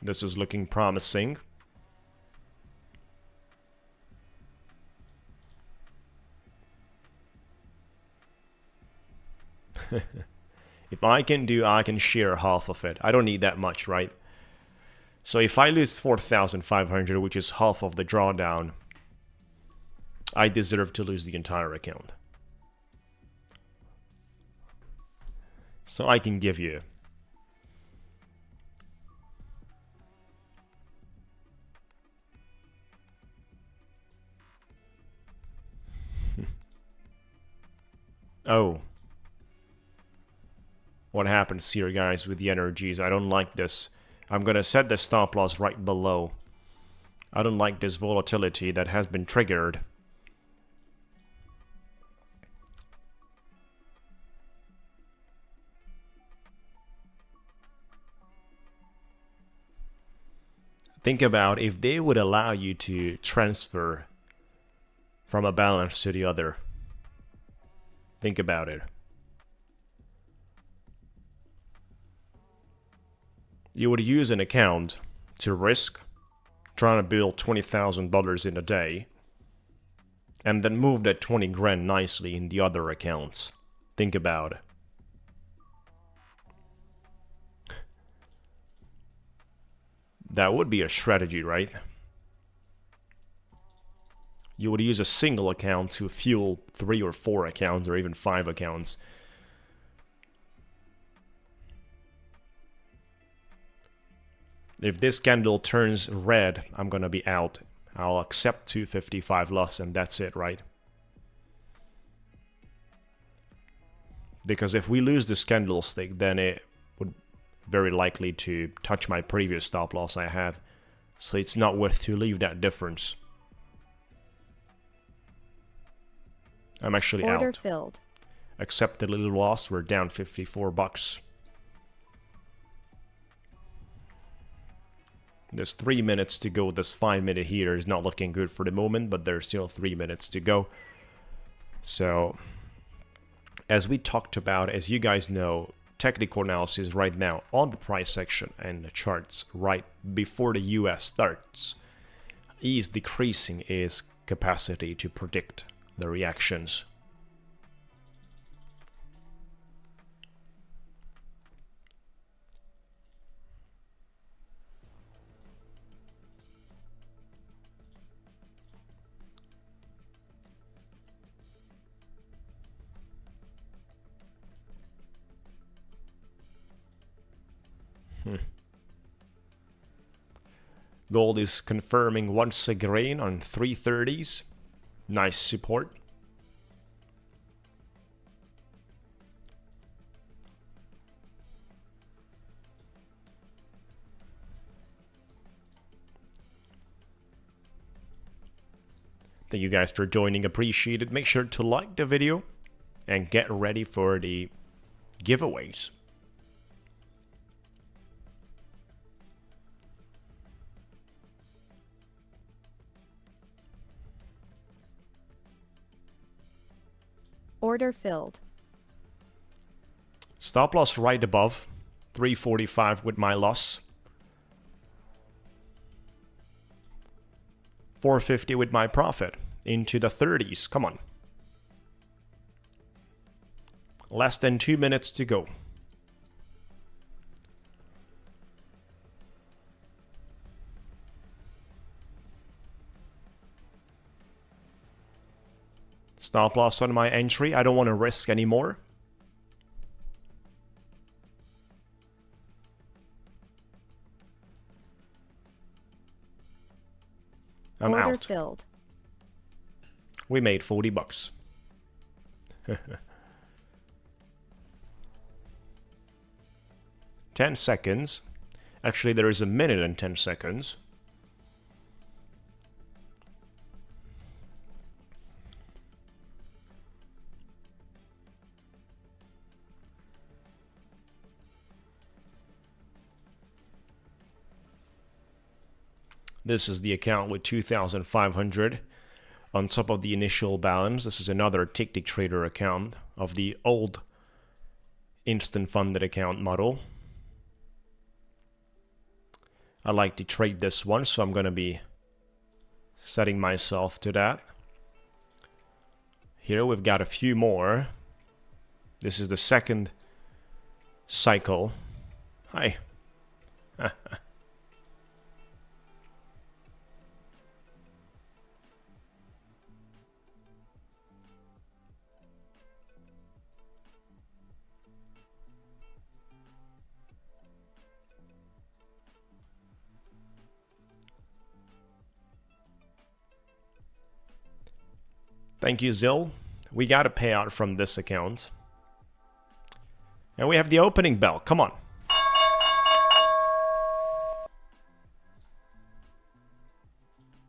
This is looking promising. If I can share half of it. I don't need that much, right? So if I lose 4,500, which is half of the drawdown, I deserve to lose the entire account. So I can give you oh. What happens here, guys, with the energies? I don't like this. I'm gonna set the stop loss right below. I don't like this volatility that has been triggered. Think about if they would allow you to transfer from a balance to the other. Think about it. You would use an account to risk trying to build $20,000 in a day and then move that 20 grand nicely in the other accounts. Think about it. That would be a strategy, right? You would use a single account to fuel 3 or 4 accounts or even 5 accounts. If this candle turns red, I'm gonna be out. I'll accept 255 loss and that's it, right? Because if we lose this candlestick, then it would very likely to touch my previous stop loss I had. So it's not worth to leave that difference. I'm actually out. Order filled. Accept the little loss, we're down 54 bucks. There's 3 minutes to go. This 5-minute here is not looking good for the moment, but there's still 3 minutes to go. So, as we talked about, as you guys know, technical analysis right now on the price section and the charts right before the US starts is decreasing its capacity to predict the reactions. Gold is confirming once again on 330s. Nice support. Thank you guys for joining. Appreciate it. Make sure to like the video and get ready for the giveaways. Order filled. Stop loss right above 345 with my loss. 450 with my profit. Into the 30s. Come on. Less than 2 minutes to go. Stop loss on my entry. I don't want to risk anymore. I'm Order out. filled. We made 40 bucks. 10 seconds. Actually, there is a minute and 10 seconds. This is the account with 2,500 on top of the initial balance. This is another Ticktick trader account of the old instant funded account model. I like to trade this one, so I'm going to be setting myself to that. Here we've got a few more. This is the second cycle. Hi. Thank you, Zill. We got a payout from this account. And we have the opening bell. Come on.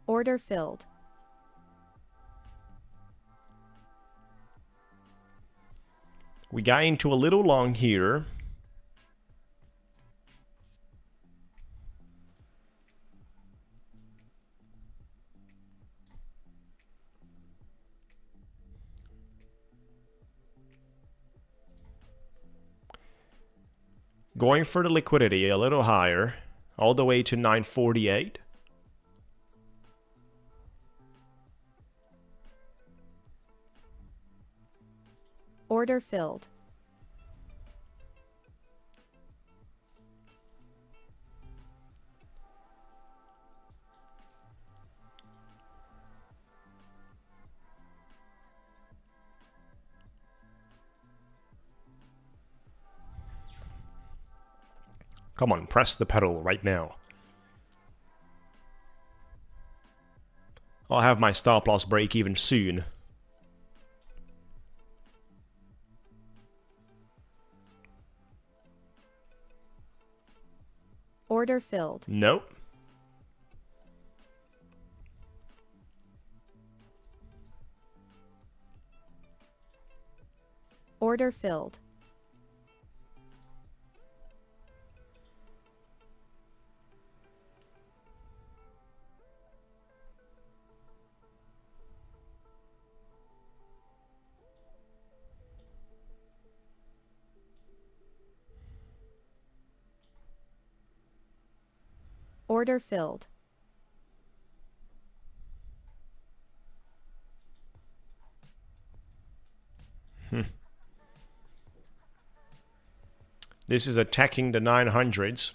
Order filled. We got into a little long here. Going for the liquidity a little higher, all the way to 948. Order filled. Come on, press the pedal right now. I'll have my stop loss break even soon. Order filled. Nope. Order filled. Order filled. This is attacking the 900s.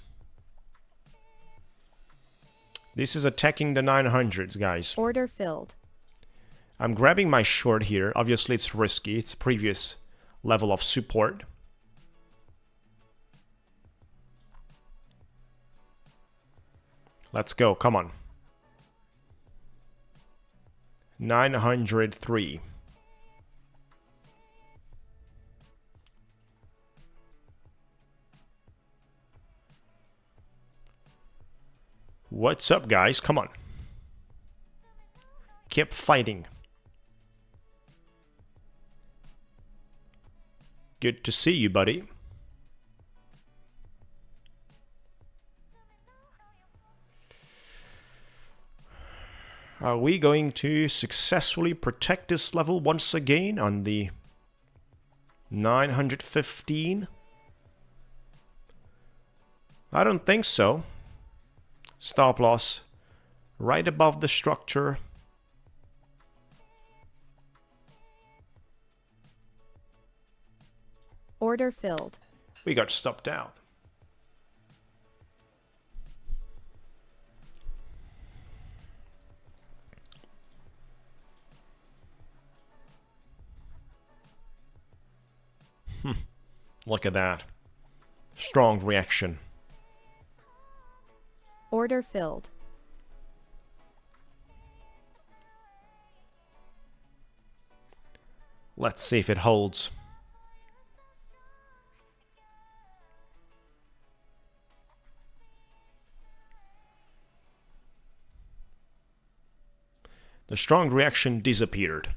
This is attacking the 900s, guys. Order filled. I'm grabbing my short here. Obviously, it's risky. It's previous level of support. Let's go. Come on. 903. What's up, guys? Come on. Keep fighting. Good to see you, buddy. Are we going to successfully protect this level once again on the 915? I don't think so. Stop loss right above the structure. Order filled. We got stopped out. Look at that. Strong reaction. Order filled. Let's see if it holds. The strong reaction disappeared.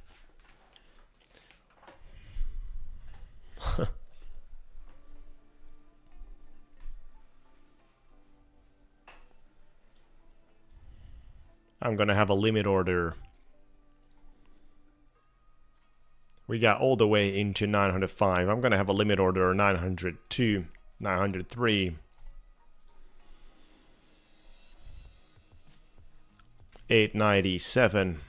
I'm gonna have a limit order. We got all the way into 905. I'm gonna have a limit order 902, 903, 897.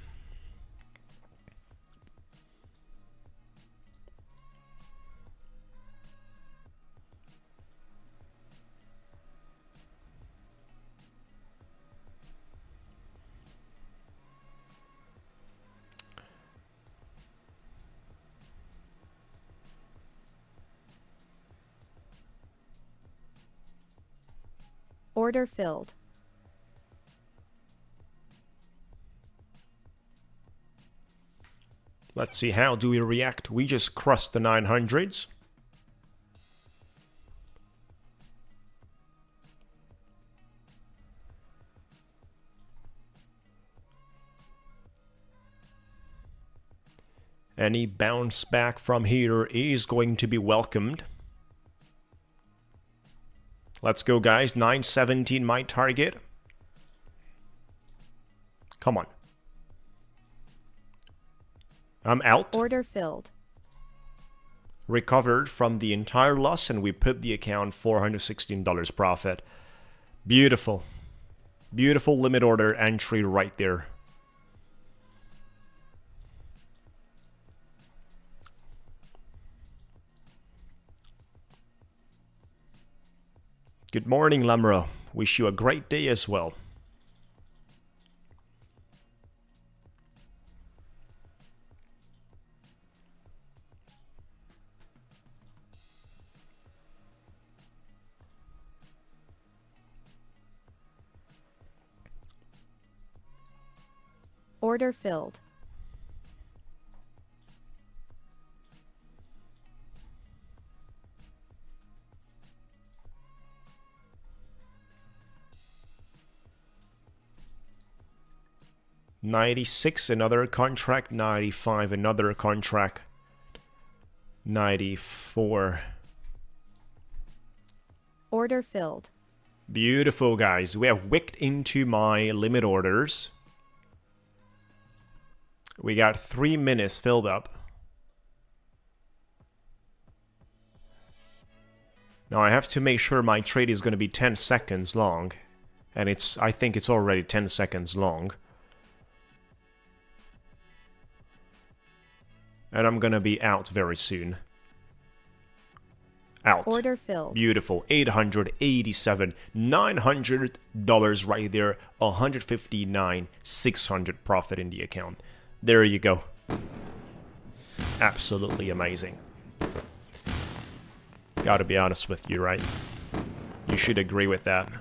Order filled. Let's see, how do we react? We just crossed the 900s. Any bounce back from here is going to be welcomed. Let's go, guys. 917 my target. Come on. I'm out. Order filled. Recovered from the entire loss, and we put the account $416 profit. Beautiful. Beautiful limit order entry right there. Good morning, Lamro. Wish you a great day as well. Order filled. $96 another contract, $95 another contract, $94. Order filled. Beautiful, guys. We have wicked into my limit orders. We got 3 minutes filled up. Now I have to make sure my trade is going to be 10 seconds long. And I think it's already 10 seconds long. And I'm gonna be out very soon. Out. Order filled. Beautiful. 887, $900 right there. 159, 600 profit in the account. There you go. Absolutely amazing. Gotta be honest with you, right? You should agree with that.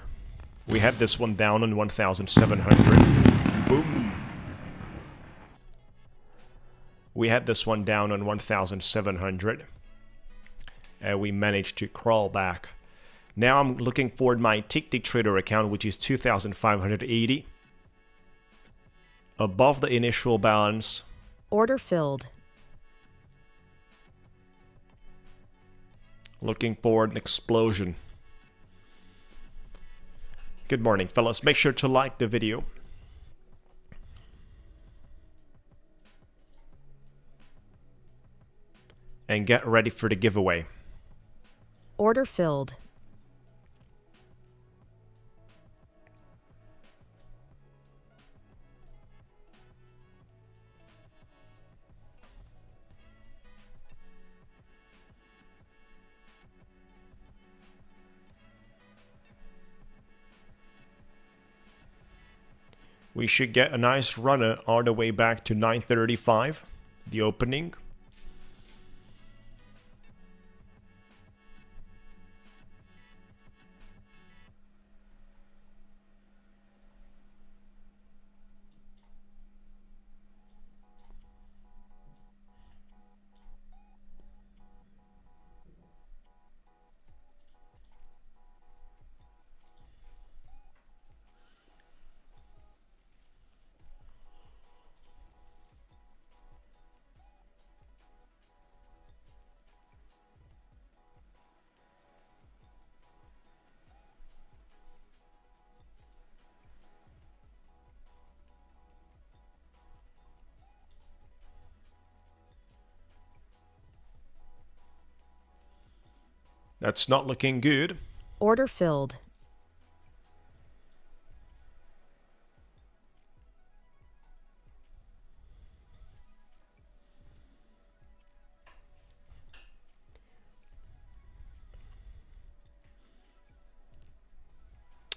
We had this one down on 1,700. Boom. We had this one down on 1,700. And we managed to crawl back. Now I'm looking for my Ticktick trader account, which is 2,580. Above the initial balance. Order filled. Looking for an explosion. Good morning, fellas. Make sure to like the video. And get ready for the giveaway. Order filled. We should get a nice runner all the way back to 935, the opening. That's not looking good. Order filled.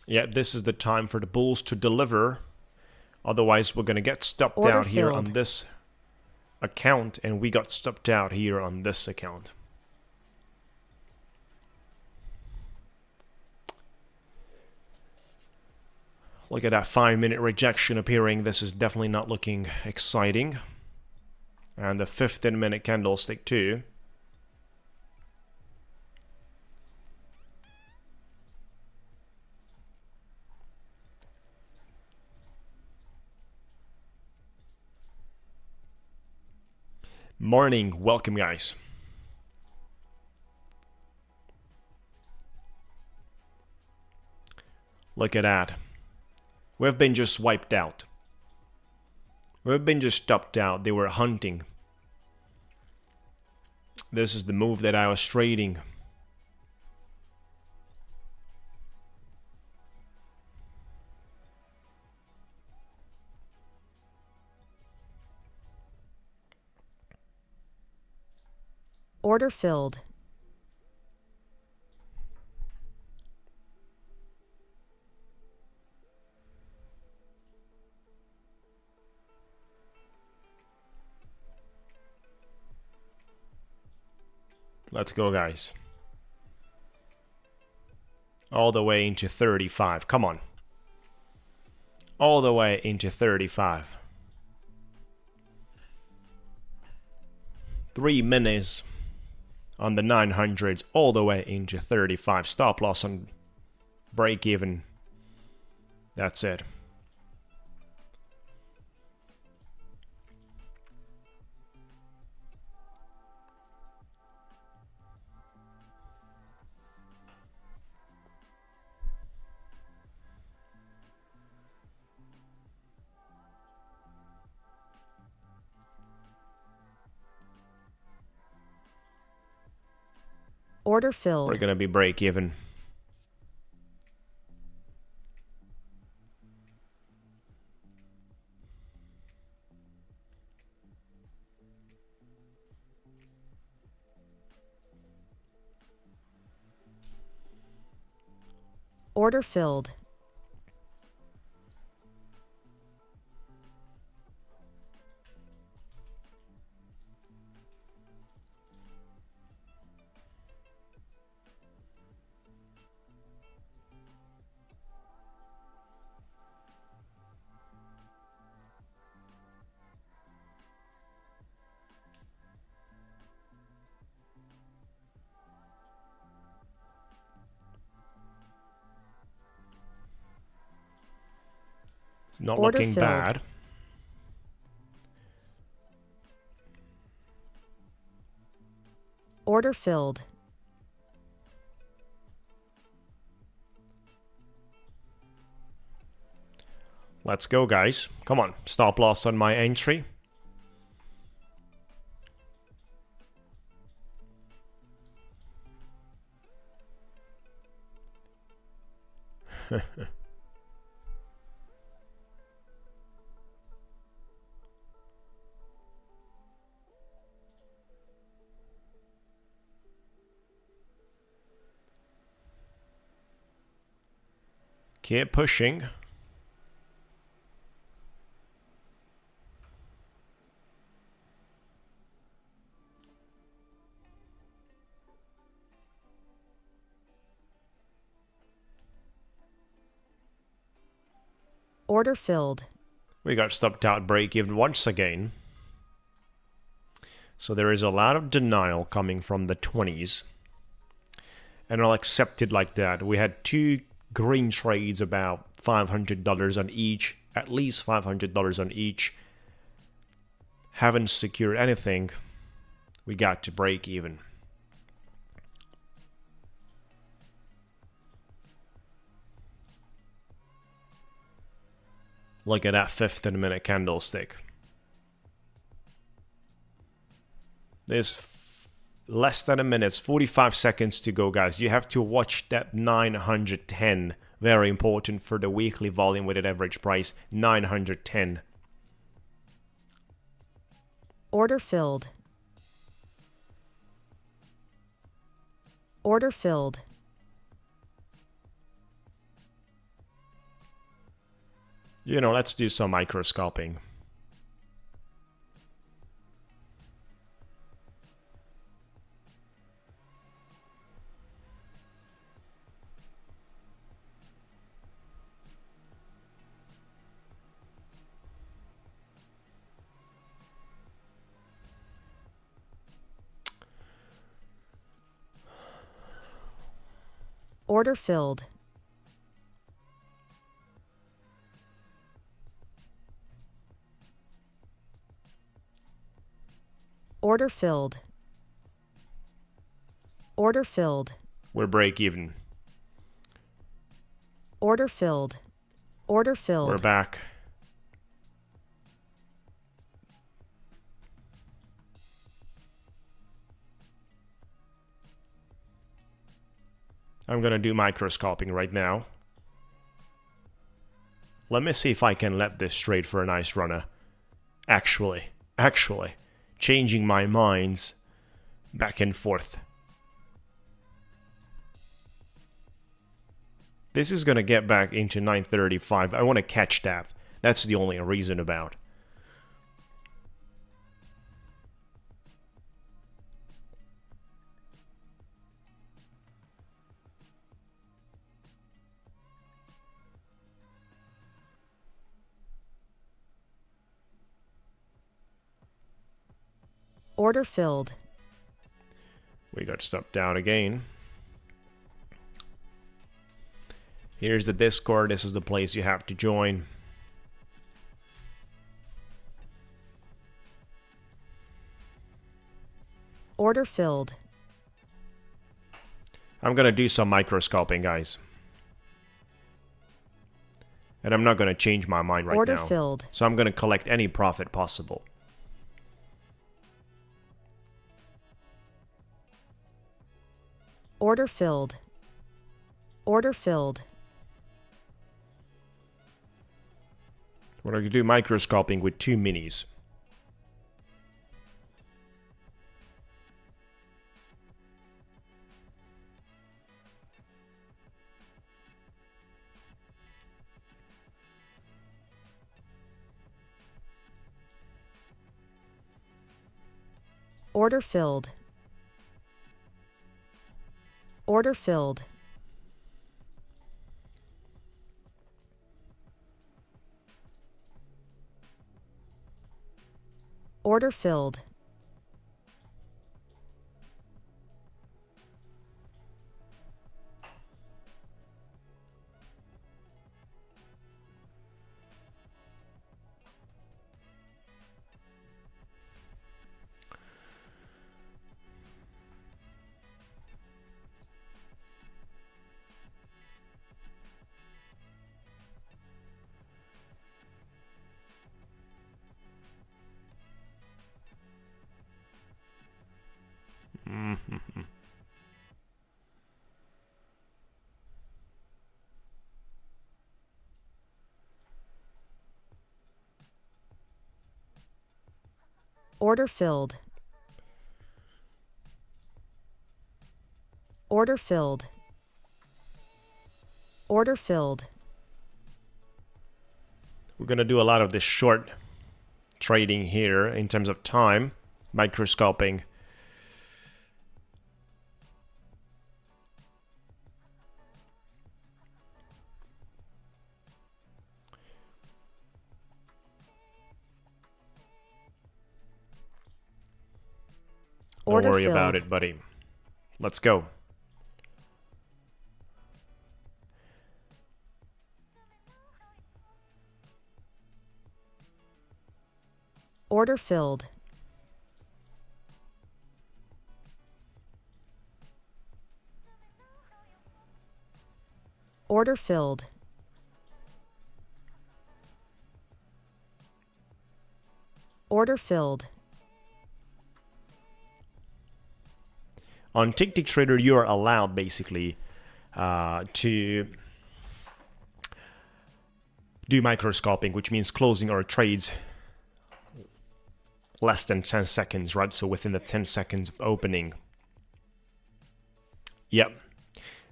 Yeah, this is the time for the bulls to deliver. Otherwise, we're going to get stopped Order out here on filled. this account, and we got stopped out here on this account. Look at that 5-minute rejection appearing. This is definitely not looking exciting. And the 15-minute candlestick too. Morning, welcome guys. Look at that. We've been just wiped out. We've been just stopped out. They were hunting. This is the move that I was trading. Order filled. Let's go, guys. All the way into 35. Come on. All the way into 35. 3 minutes on the 900s all the way into 35. Stop loss on break even. That's it. Order We're filled. gonna be break even. Order filled. Not Order looking filled. bad. Order filled. Let's go, guys. Come on, stop loss on my entry. Keep pushing. Order filled. We got stopped out break even once again. So there is a lot of denial coming from the 20s. And I'll accept it like that. We had two green trades about $500 on each, at least $500 on each. Haven't secured anything. We got to break even. Look at that 15-minute candlestick. There's less than a minute, 45 seconds to go, guys. You have to watch that 910. Very important for the weekly volume weighted average price, 910. Order filled. Order filled. You know, let's do some micro-scalping. Order filled. Order filled. Order filled. We're break even. Order filled. Order filled. We're back. I'm gonna do micro-scalping right now. Let me see if I can let this trade for a nice runner. Actually, changing my minds back and forth. This is gonna get back into 935. I want to catch that. That's the only reason about. Order filled. We got stopped down again. Here's the Discord. This is the place you have to join. Order filled. I'm gonna do some micro-scalping, guys. And I'm not gonna change my mind right now. Order filled. So I'm gonna collect any profit possible. Order filled. Order filled. We're gonna do micro-scalping with 2 minis. Order filled. Order filled. Order filled. Order filled. Order filled. Order filled. We're going to do a lot of this short trading here in terms of time, micro-scalping. Don't worry about it, buddy. Let's go. Order filled. Order filled. Order filled. On Ticktick Trader, you are allowed basically to do micro-scalping, which means closing our trades less than 10 seconds, right? So within the 10 seconds of opening. Yep,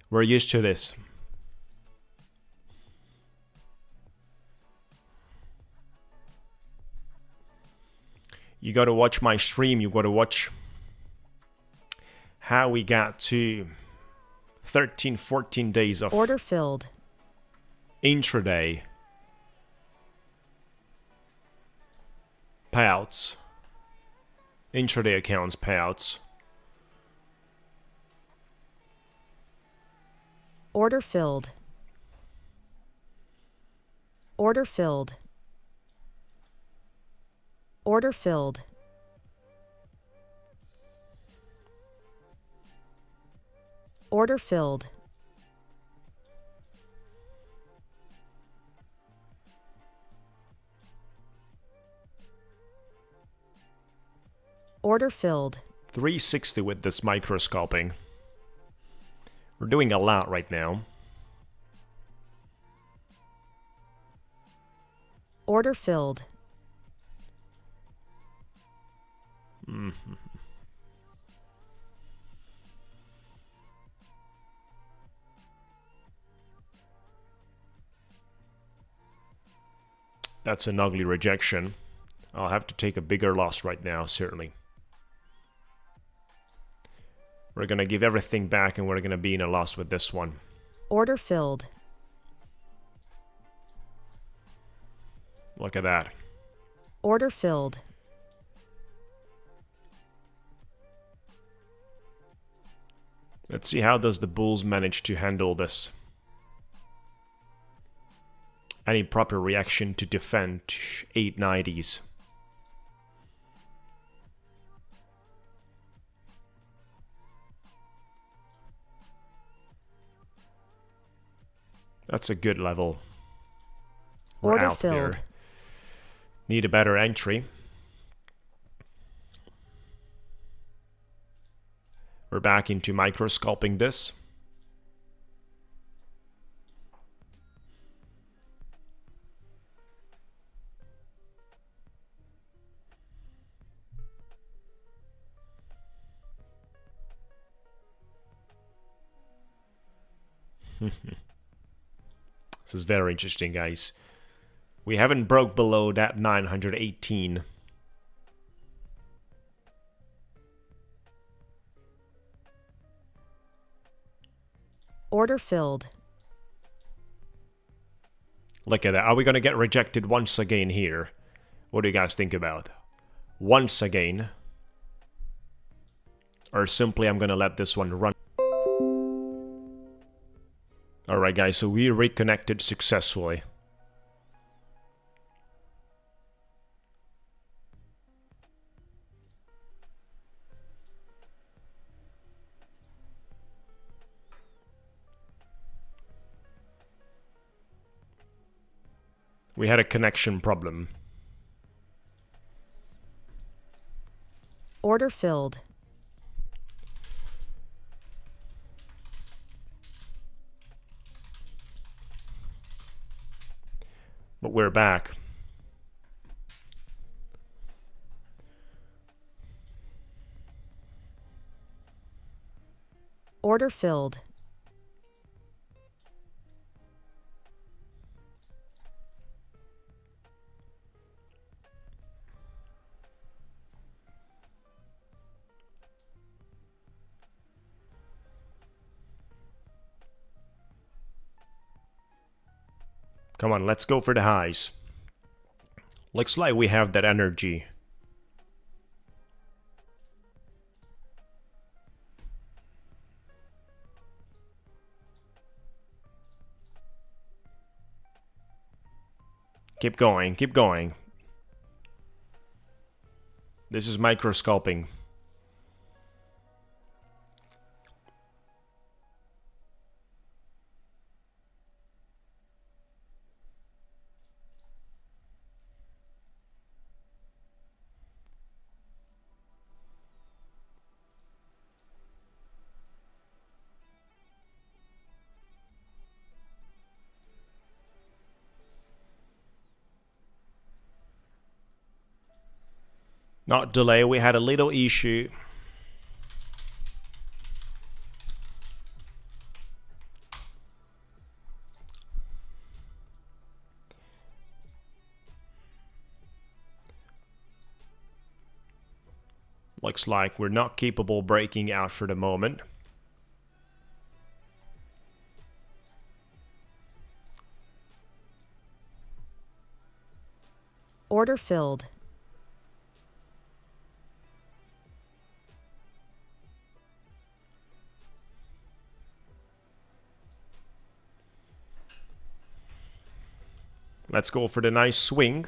we're used to this. You got to watch my stream. You got to watch how we got to 13, 14 days of order filled. Intraday payouts. Intraday accounts payouts. Order filled. Order filled. Order filled. Order filled. Order filled. 360 with this micro-scalping. We're doing a lot right now. Order filled. That's an ugly rejection. I'll have to take a bigger loss right now, certainly. We're going to give everything back and we're going to be in a loss with this one. Order filled. Look at that. Order filled. Let's see how does the bulls manage to handle this. Any proper reaction to defend 890s. That's a good level. We're Order out there. filled. Need a better entry. We're back into micro-scalping this. This is very interesting, guys. We haven't broke below that 918. Order filled. Look at that. Are we going to get rejected once again here? What do you guys think about? Once again. Or simply I'm going to let this one run. Alright guys, so we reconnected successfully. We had a connection problem. Order filled. But we're back. Order filled. Come on, let's go for the highs. Looks like we have that energy. Keep going, keep going. This is micro-scalping. Not delay, we had a little issue. Looks like we're not capable of breaking out for the moment. Order filled. Let's go for the nice swing.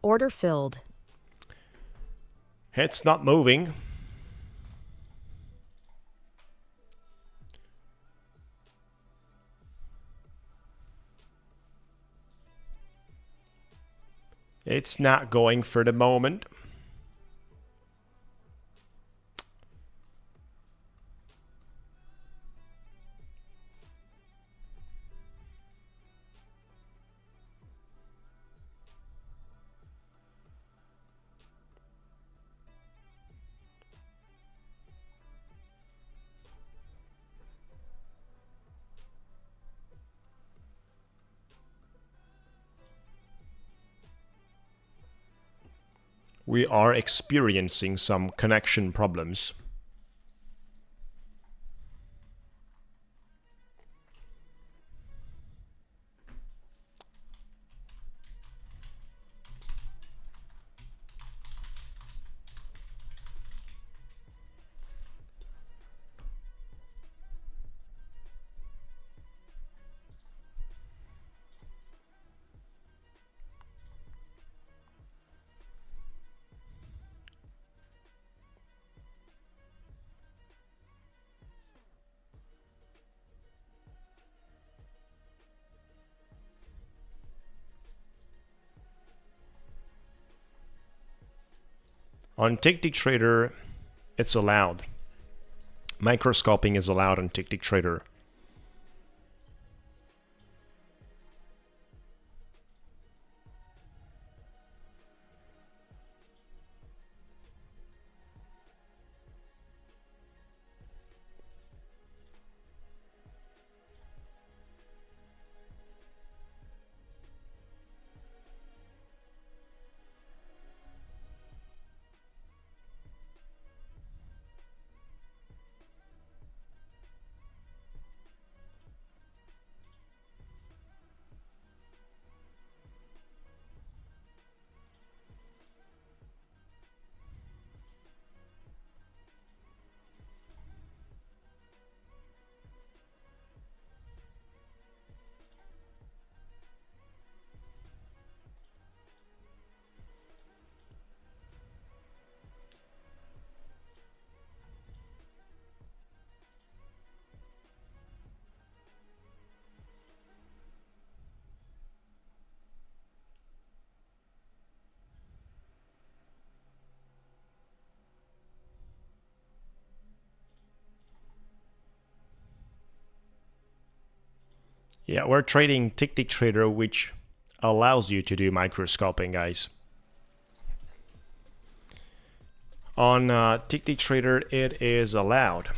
Order filled. It's not moving. It's not going for the moment. We are experiencing some connection problems. On Ticktick Trader, it's allowed. Micro-scalping is allowed on Ticktick Trader. Yeah, we're trading Ticktick Trader, which allows you to do micro-scalping, guys. On Ticktick Trader, it is allowed.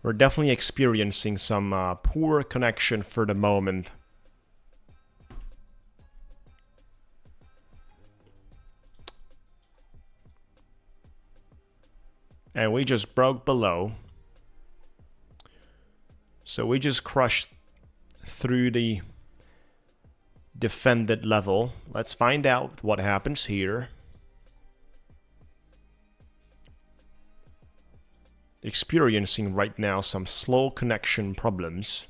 We're definitely experiencing some poor connection for the moment. And we just broke below. So we just crushed through the defended level. Let's find out what happens here. Experiencing right now some slow connection problems.